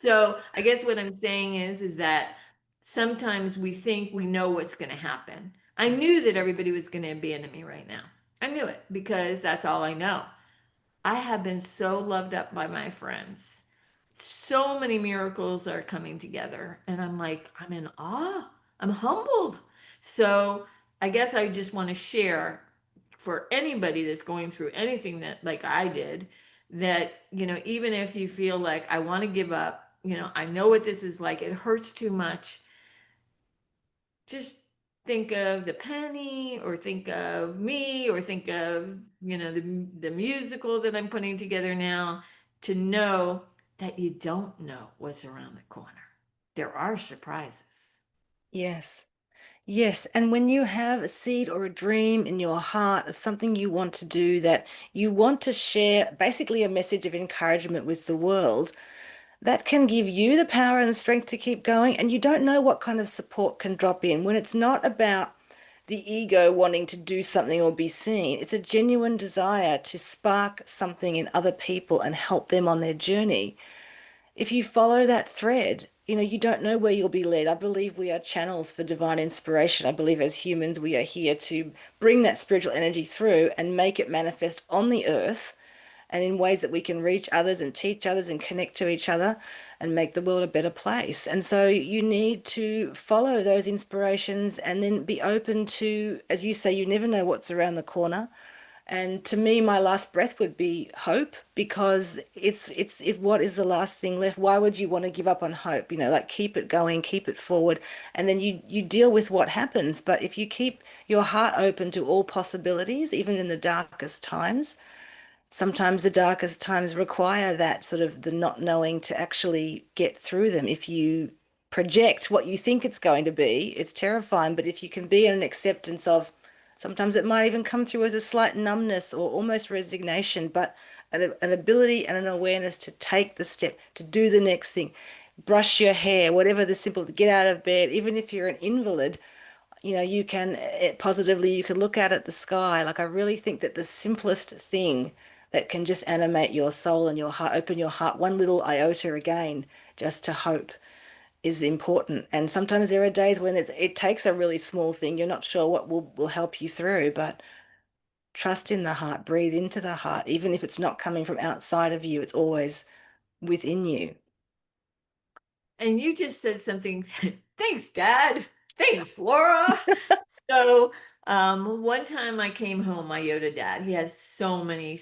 S2: So, I guess what I'm saying is that sometimes we think we know what's going to happen. I knew that everybody was going to abandon me right now. I knew it because that's all I know. I have been so loved up by my friends. So many miracles are coming together, and I'm like, I'm in awe. I'm humbled. So I guess I just want to share for anybody that's going through anything that like I did, that even if you feel like I want to give up, I know what this is like, it hurts too much, just think of the penny, or think of me, or think of the musical that I'm putting together now, to know that you don't know what's around the corner. There are surprises.
S1: Yes. Yes, and when you have a seed or a dream in your heart of something you want to do, that you want to share, basically a message of encouragement with the world, that can give you the power and the strength to keep going. And you don't know what kind of support can drop in when it's not about the ego wanting to do something or be seen. It's a genuine desire to spark something in other people and help them on their journey. If you follow that thread, you don't know where you'll be led. I believe we are channels for divine inspiration. I believe as humans, we are here to bring that spiritual energy through and make it manifest on the earth and in ways that we can reach others and teach others and connect to each other and make the world a better place. And so you need to follow those inspirations and then be open to, as you say, you never know what's around the corner. And to me, my last breath would be hope, because what is the last thing left? Why would you want to give up on hope? Like, keep it going, keep it forward, and then you deal with what happens. But if you keep your heart open to all possibilities, even in the darkest times, sometimes the darkest times require that sort of the not knowing to actually get through them. If you project what you think it's going to be, it's terrifying. But if you can be in an acceptance of, sometimes it might even come through as a slight numbness or almost resignation, but an ability and an awareness to take the step, to do the next thing, brush your hair, whatever the simple, get out of bed, even if you're an invalid, you can positively, you can look out at the sky. Like, I really think that the simplest thing that can just animate your soul and your heart, open your heart one little iota again, just to hope, is important. And sometimes there are days when it takes a really small thing. You're not sure what will help you through, but trust in the heart, breathe into the heart. Even if it's not coming from outside of you, it's always within you.
S2: And you just said something. Thanks, Dad. Thanks, Laura. So, one time I came home, my Yoda dad, he has so many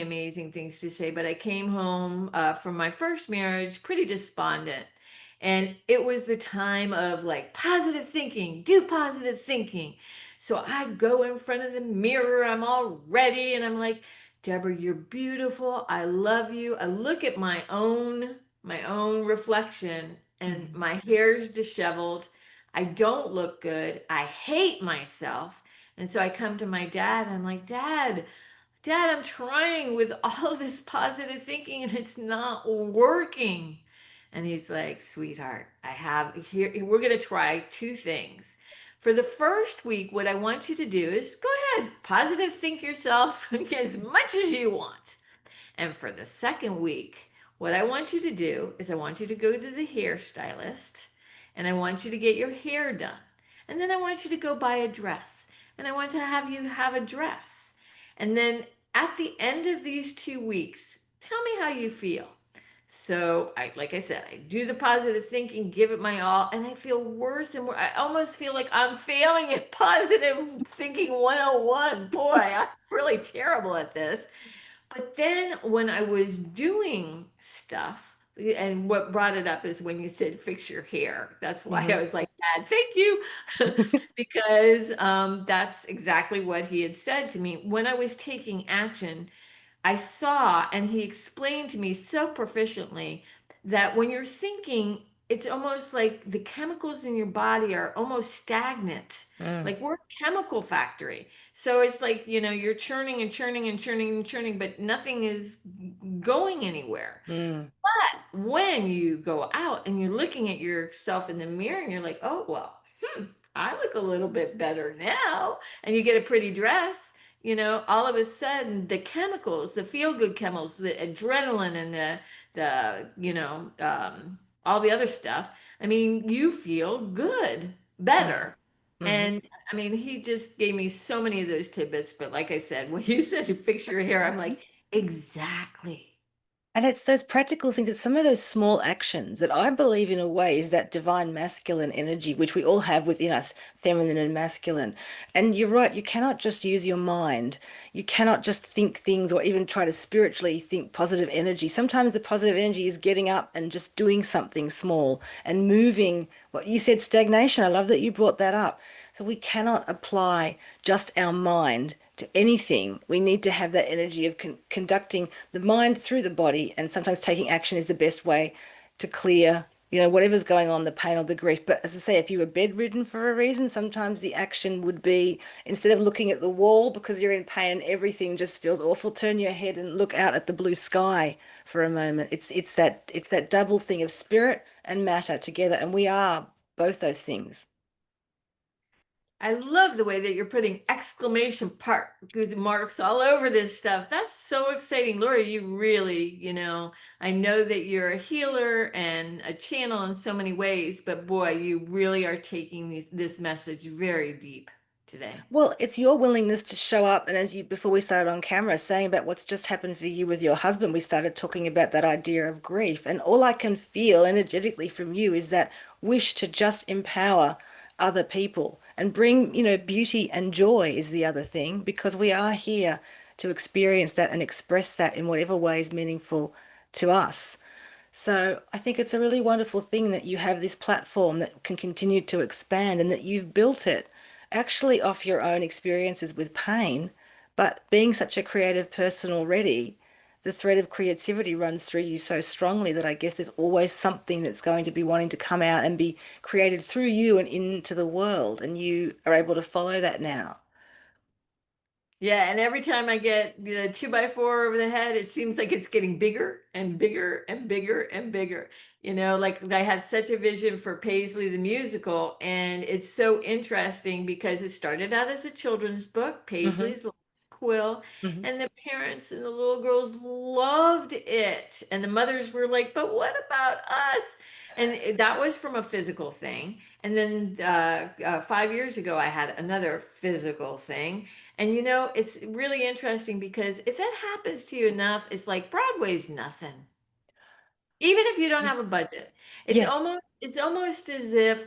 S2: amazing things to say, but I came home from my first marriage pretty despondent. And it was the time of like positive thinking, do positive thinking. So I go in front of the mirror, I'm all ready, and I'm like, Deborah, you're beautiful. I love you. I look at my own reflection, and
S1: Mhm.
S2: my hair's disheveled. I don't look good. I hate myself. And so I come to my dad. I'm like, Dad, I'm trying with all this positive thinking and it's not working. And he's like, sweetheart, I have here, we're going to try two things. For the first week, what I want you to do is go ahead, positive think yourself as much as you want. And for the second week, what I want you to do is I want you to go to the hairstylist and I want you to get your hair done. And then I want you to go buy a dress. And I want to have you have a dress. And then at the end of these 2 weeks, tell me how you feel. So I, like I said, I do the positive thinking, give it my all, and I feel worse and worse. I almost feel like I'm failing at positive thinking 101. Boy, I'm really terrible at this. But then when I was doing stuff, and what brought it up is when you said fix your hair. That's why I
S1: Mhm.
S2: was like, Dad, thank you. Because that's exactly what he had said to me. When I was taking action, I saw, and he explained to me so proficiently that when you're thinking, it's almost like the chemicals in your body are almost stagnant.
S1: Mm,
S2: Like we're a chemical factory. So it's like, you're churning and churning and churning and churning, but nothing is going anywhere.
S1: mm,
S2: But when you go out and you're looking at yourself in the mirror and you're like, oh, well, I look a little bit better now, and you get a pretty dress, all of a sudden the chemicals, the feel good chemicals, the adrenaline and the all the other stuff. I mean, you feel good,
S1: mm,
S2: better.
S1: mhm.
S2: And I mean, he just gave me so many of those tidbits. But like I said, when you said to fix your hair, I'm like, exactly.
S1: And it's those practical things, it's some of those small actions that I believe in a way is that divine masculine energy, which we all have within us, feminine and masculine. And you're right, you cannot just use your mind. You cannot just think things or even try to spiritually think positive energy. Sometimes the positive energy is getting up and just doing something small and moving. What you said, stagnation. I love that you brought that up. So we cannot apply just our mind to anything. We need to have that energy of conducting the mind through the body, and sometimes taking action is the best way to clear, whatever's going on, the pain or the grief. But as I say, if you were bedridden for a reason, sometimes the action would be instead of looking at the wall because you're in pain and everything just feels awful, turn your head and look out at the blue sky for a moment. It's that double thing of spirit and matter together, and we are both those things.
S2: I love the way that you're putting exclamation marks all over this stuff. That's so exciting. Laura, you really, I know that you're a healer and a channel in so many ways, but boy, you really are taking this message very deep today.
S1: Well, it's your willingness to show up. And as you, before we started on camera, saying about what's just happened for you with your husband, we started talking about that idea of grief. And all I can feel energetically from you is that wish to just empower other people and bring, beauty and joy is the other thing, because we are here to experience that and express that in whatever way is meaningful to us. So I think it's a really wonderful thing that you have this platform that can continue to expand and that you've built it actually off your own experiences with pain. But being such a creative person already, the thread of creativity runs through you so strongly that I guess there's always something that's going to be wanting to come out and be created through you and into the world. And you are able to follow that now.
S2: Yeah, and every time I get the 2x4 over the head, it seems like it's getting bigger and bigger and bigger and bigger. Like I have such a vision for Paisley the Musical, and it's so interesting because it started out as a children's book,
S1: Hmm.
S2: Paisley's Last Quill,
S1: Hmm.
S2: and the parents and the little girls loved it. And the mothers were like, but what about us? And that was from a physical thing. And then 5 years ago, I had another physical thing. And it's really interesting because if that happens to you enough, it's like Broadway's nothing. Even if you don't
S1: Yeah.
S2: have a budget. It's
S1: Yeah.
S2: almost it's almost as if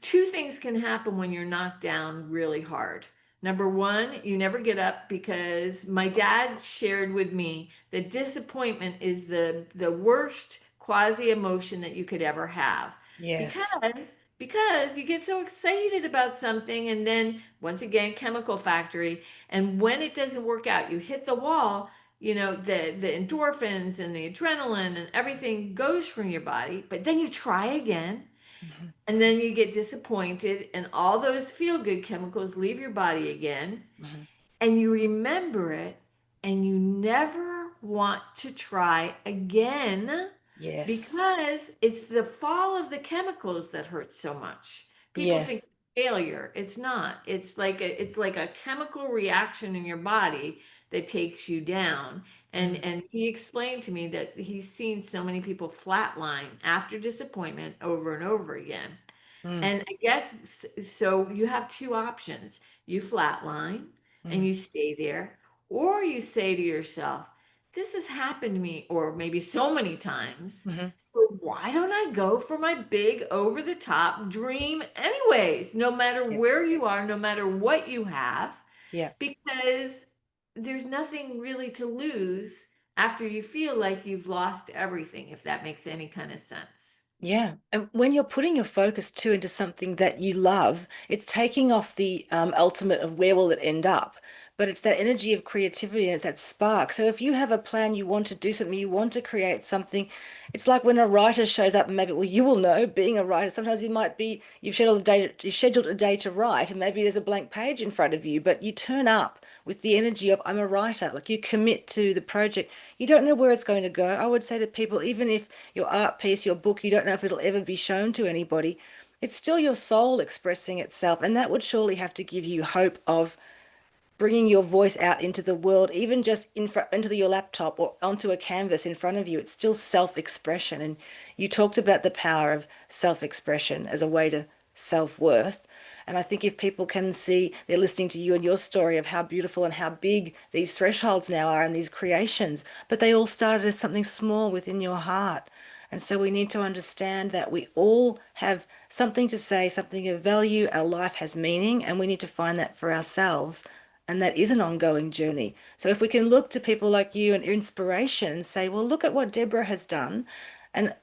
S2: two things can happen when you're knocked down really hard. Number one, you never get up, because my dad shared with me that disappointment is the worst quasi emotion that you could ever have, because
S1: Yes.
S2: because you get so excited about something, and then once again, chemical factory, and when it doesn't work out, you hit the wall. The endorphins and the adrenaline and everything goes from your body, but then you try again,
S1: Mhm.
S2: and then you get disappointed, and all those feel good chemicals leave your body again,
S1: Mhm.
S2: and you remember it, and you never want to try again,
S1: Yes.
S2: because it's the fall of the chemicals that hurts so much. People think
S1: Yes.
S2: failure. It's not. It's like a chemical reaction in your body that takes you down. And
S1: Mm.
S2: and he explained to me that he's seen so many people flatline after disappointment over and over again.
S1: Mm.
S2: And I guess so. You have two options: you flatline and
S1: Mm.
S2: you stay there, or you say to yourself, this has happened to me, or maybe so many times.
S1: Mhm.
S2: So why don't I go for my big over the top dream, anyways, no matter
S1: Yeah.
S2: where you are, no matter what you have?
S1: Yeah.
S2: Because there's nothing really to lose after you feel like you've lost everything, if that makes any kind of sense.
S1: Yeah. And when you're putting your focus too into something that you love, it's taking off the ultimate of where will it end up. But it's that energy of creativity and it's that spark. So if you have a plan, you want to do something, you want to create something, it's like when a writer shows up, and maybe, well, you will know, being a writer, sometimes you might be, you've scheduled a day to write, and maybe there's a blank page in front of you, but you turn up with the energy of, I'm a writer. Like, you commit to the project. You don't know where it's going to go. I would say to people, even if your art piece, your book, you don't know if it'll ever be shown to anybody, it's still your soul expressing itself. And that would surely have to give you hope of bringing your voice out into the world, even just in front into your laptop or onto a canvas in front of you. It's still self-expression. And you talked about the power of self-expression as a way to self-worth. And I think if people can see, they're listening to you and your story of how beautiful and how big these thresholds now are and these creations, but they all started as something small within your heart. And so we need to understand that we all have something to say, something of value. Our life has meaning, and we need to find that for ourselves. And that is an ongoing journey. So if we can look to people like you and inspiration and say, well, look at what Deborah has done, and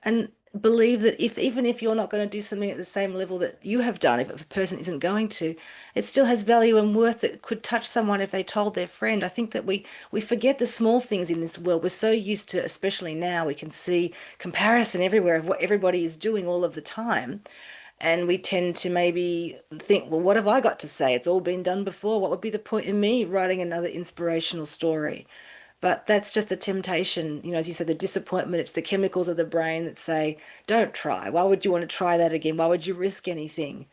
S1: believe that if even if you're not going to do something at the same level that you have done, if a person isn't going to, it still has value and worth that could touch someone if they told their friend. I think that we forget the small things in this world. We're so used to, especially now, we can see comparison everywhere of what everybody is doing all of the time. And we tend to maybe think, well, what have I got to say? It's all been done before. What would be the point in me writing another inspirational story? But that's just the temptation, as you said, the disappointment. It's the chemicals of the brain that say, don't try. Why would you want to try that again? Why would you risk anything?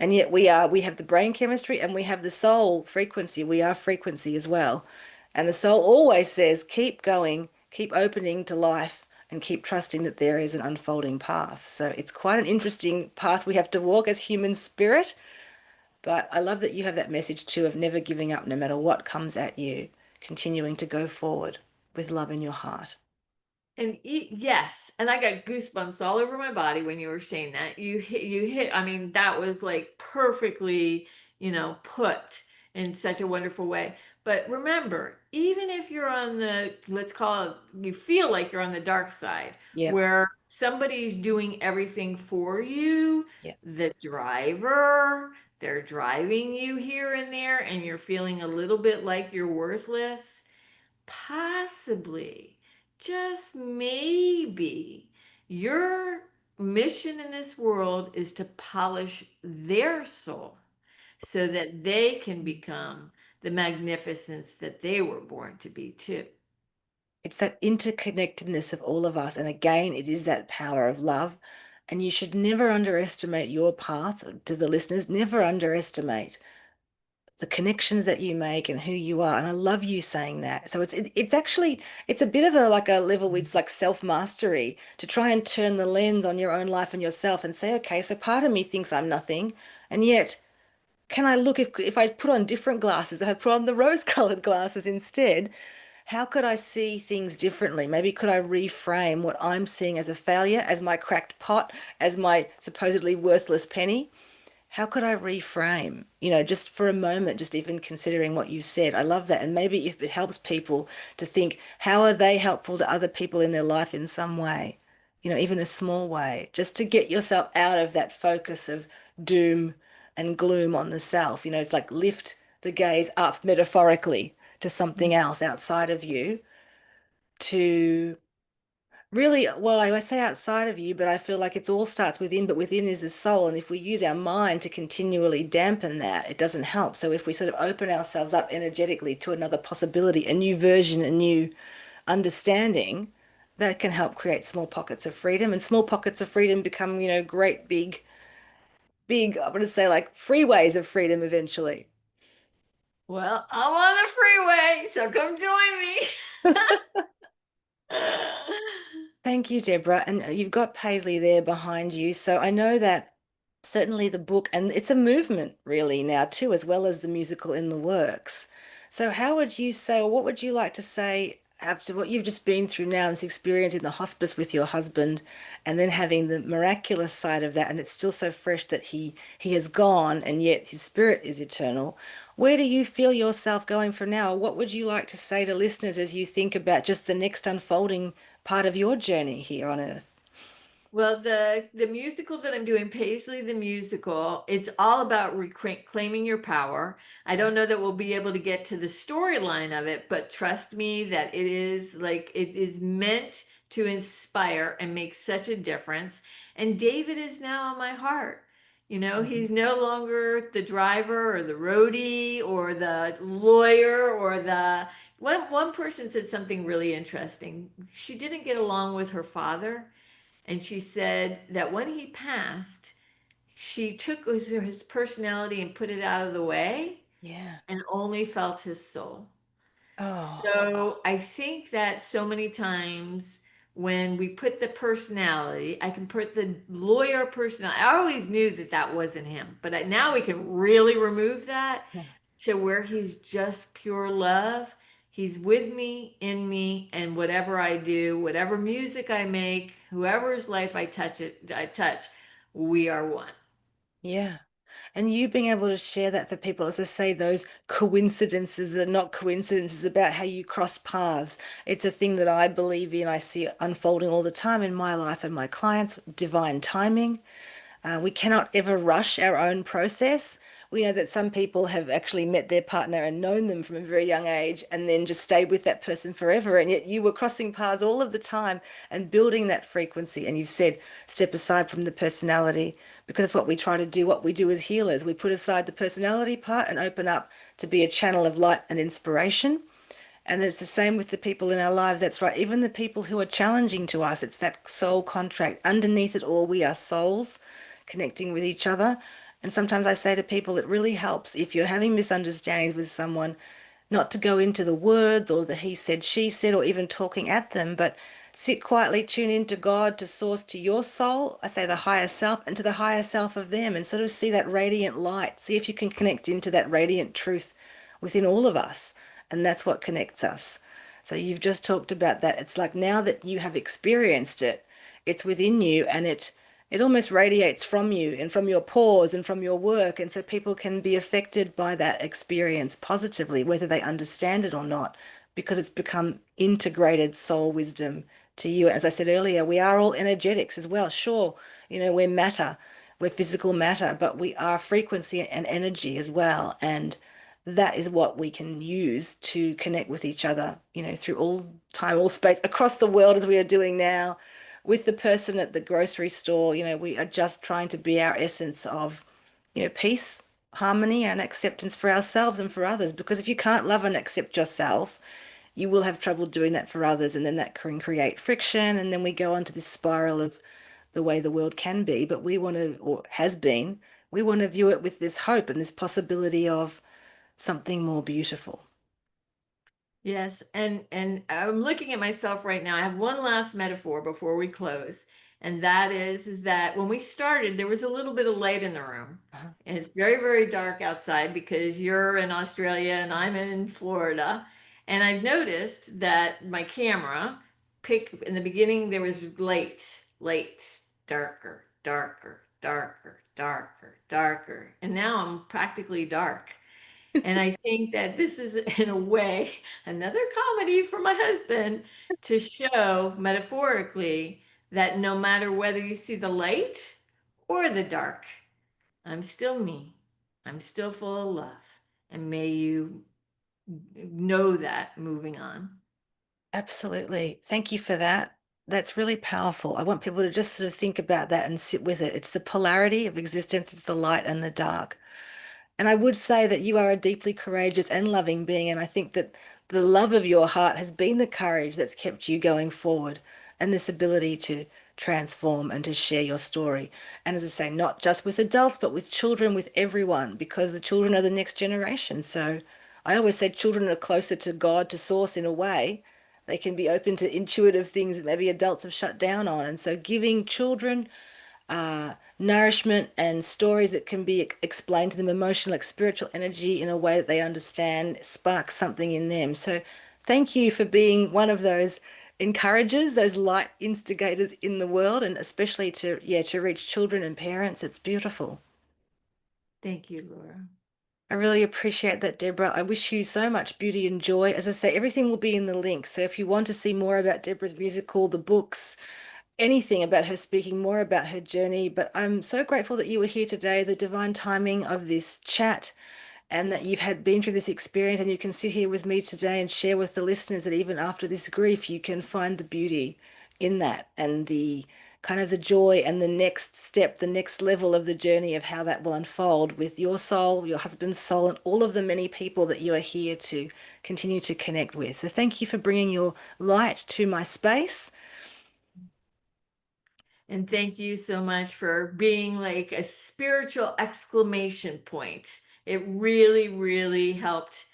S1: And yet we have the brain chemistry and we have the soul frequency. We are frequency as well. And the soul always says, keep going, keep opening to life, and keep trusting that there is an unfolding path. So it's quite an interesting path we have to walk as human spirit. But I love that you have that message too of never giving up no matter what comes at you, continuing to go forward with love in your heart.
S2: And yes, and I got goosebumps all over my body when you were saying that. You hit, I mean, that was like perfectly, put in such a wonderful way. But remember, even if you're on the, let's call it, you feel like you're on the dark side,
S1: Yep.
S2: where somebody's doing everything for you,
S1: Yep.
S2: the driver, they're driving you here and there, and you're feeling a little bit like you're worthless. Possibly, just maybe, your mission in this world is to polish their soul so that they can become the magnificence that they were born to be, too.
S1: It's that interconnectedness of all of us. And again, it is that power of love. And you should never underestimate your path. To the listeners, never underestimate the connections that you make and who you are. And I love you saying that. So it's actually it's a bit of a like a level with like self-mastery to try and turn the lens on your own life and yourself and say, okay, so part of me thinks I'm nothing. And yet, can I look if I put on different glasses, if I put on the rose-colored glasses instead, how could I see things differently? Maybe could I reframe what I'm seeing as a failure, as my cracked pot, as my supposedly worthless penny? How could I reframe? Just for a moment, just even considering what you said. I love that. And maybe if it helps people to think, how are they helpful to other people in their life in some way? Even a small way, just to get yourself out of that focus of doom and gloom on the self. It's like lift the gaze up metaphorically to something else outside of you to really, well, I say outside of you, but I feel like it's all starts within, but within is the soul. And if we use our mind to continually dampen that, it doesn't help. So if we sort of open ourselves up energetically to another possibility, a new version, a new understanding, that can help create small pockets of freedom. And small pockets of freedom become, great big, I want to say like freeways of freedom eventually.
S2: Well, I'm on the freeway, so come join me.
S1: Thank you, Deborah. And you've got Paisley there behind you. So I know that certainly the book, and it's a movement really now too, as well as the musical in the works. So how would you say, or what would you like to say after what you've just been through now, this experience in the hospice with your husband, and then having the miraculous side of that, and it's still so fresh that he has gone, and yet his spirit is eternal. Where do you feel yourself going from now? Or what would you like to say to listeners as you think about just the next unfolding part of your journey here on Earth?
S2: Well, the musical that I'm doing, Paisley the Musical, it's all about reclaiming your power. I don't know that we'll be able to get to the storyline of it, but trust me that it is meant to inspire and make such a difference. And David is now on my heart.
S1: Mhm.
S2: He's no longer the driver or the roadie or the lawyer or the one person said something really interesting. She didn't get along with her father, and she said that when he passed, she took his personality and put it out of the way
S1: Yeah.
S2: and only felt his soul.
S1: Oh,
S2: So I think that so many times when we put the personality, I can put the lawyer personality. I always knew that that wasn't him, but now we can really remove that to where he's just pure love. He's with me, in me, and whatever I do, whatever music I make, whoever's life I touch, we are one.
S1: yeah. And you being able to share that for people, as I say, those coincidences that are not coincidences about how you cross paths. It's a thing that I believe in. I see it unfolding all the time in my life and my clients, divine timing. We cannot ever rush our own process. We know that some people have actually met their partner and known them from a very young age and then just stayed with that person forever. And yet you were crossing paths all of the time and building that frequency. And you've said, step aside from the personality because it's what we try to do. What we do as healers, we put aside the personality part and open up to be a channel of light and inspiration. And it's the same with the people in our lives. That's right. Even the people who are challenging to us, it's that soul contract. Underneath it all, we are souls connecting with each other. And sometimes I say to people, it really helps if you're having misunderstandings with someone, not to go into the words or the he said, she said, or even talking at them, but sit quietly, tune into God, to source, to your soul. I say the higher self and to the higher self of them, and sort of see that radiant light. See if you can connect into that radiant truth within all of us. And that's what connects us. So you've just talked about that. It's like now that you have experienced it, it's within you and it almost radiates from you and from your pores and from your work. And so people can be affected by that experience positively, whether they understand it or not, because it's become integrated soul wisdom to you. As I said earlier, we are all energetics as well. Sure, we're matter, we're physical matter, but we are frequency and energy as well. And that is what we can use to connect with each other, through all time, all space, across the world as we are doing now with the person at the grocery store. We are just trying to be our essence of, peace, harmony, and acceptance for ourselves and for others. Because if you can't love and accept yourself, you will have trouble doing that for others. And then that can create friction. And then we go on to this spiral of the way the world can be. But we want to, or has been, we want to view it with this hope and this possibility of something more beautiful.
S2: Yes, and I'm looking at myself right now. I have one last metaphor before we close, and that is that when we started, there was a little bit of light in the room.
S1: Uh-huh.
S2: And it's very, very dark outside because you're in Australia and I'm in Florida. And I've noticed that my camera pick in the beginning there was light, darker, darker, darker, darker, darker. And now I'm practically dark. And I think that this is, in a way, another comedy for my husband to show metaphorically that no matter whether you see the light or the dark, I'm still me. I'm still full of love. And may you know that moving on.
S1: Absolutely. Thank you for that. That's really powerful. I want people to just sort of think about that and sit with it. It's the polarity of existence, it's the light and the dark. And I would say that you are a deeply courageous and loving being. And I think that the love of your heart has been the courage that's kept you going forward and this ability to transform and to share your story. And as I say, not just with adults, but with children, with everyone, because the children are the next generation. So I always say children are closer to God, to source in a way. They can be open to intuitive things that maybe adults have shut down on. And so giving children nourishment and stories that can be explained to them, emotional, like spiritual energy in a way that they understand, sparks something in them. So thank you for being one of those encouragers, those light instigators in the world, and especially to, yeah, to reach children and parents. It's beautiful.
S2: Thank you, Laura.
S1: I really appreciate that, Deborah. I wish you so much beauty and joy. As I say, everything will be in the link. So if you want to see more about Deborah's musical, the books, anything about her speaking more about her journey. But I'm so grateful that you were here today, the divine timing of this chat, and that you've had been through this experience and you can sit here with me today and share with the listeners that even after this grief, you can find the beauty in that and the kind of the joy and the next step, the next level of the journey of how that will unfold with your soul, your husband's soul, and all of the many people that you are here to continue to connect with. So thank you for bringing your light to my space.
S2: And thank you so much for being like a spiritual exclamation point. It really, really helped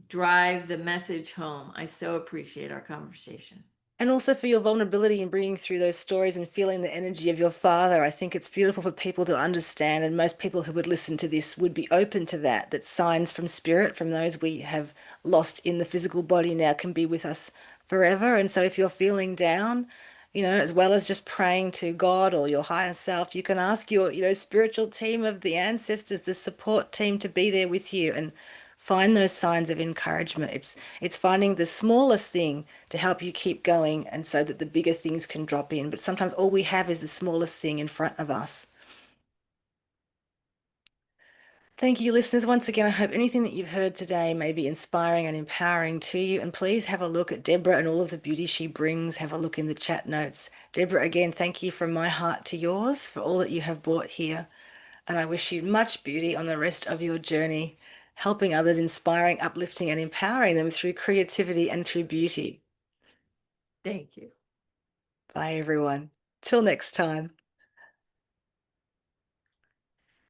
S2: drive the message home. I so appreciate our conversation.
S1: And also for your vulnerability in bringing through those stories and feeling the energy of your father. I think it's beautiful for people to understand, and most people who would listen to this would be open to that, that signs from spirit, from those we have lost in the physical body now, can be with us forever. And so if you're feeling down, as well as just praying to God or your higher self, you can ask your, spiritual team of the ancestors, the support team to be there with you and find those signs of encouragement. It's finding the smallest thing to help you keep going and so that the bigger things can drop in. But sometimes all we have is the smallest thing in front of us. Thank you, listeners. Once again, I hope anything that you've heard today may be inspiring and empowering to you. And please have a look at Deborah and all of the beauty she brings. Have a look in the chat notes. Deborah, again, thank you from my heart to yours for all that you have brought here. And I wish you much beauty on the rest of your journey, helping others, inspiring, uplifting, and empowering them through creativity and through beauty.
S2: Thank you.
S1: Bye, everyone. Till next time.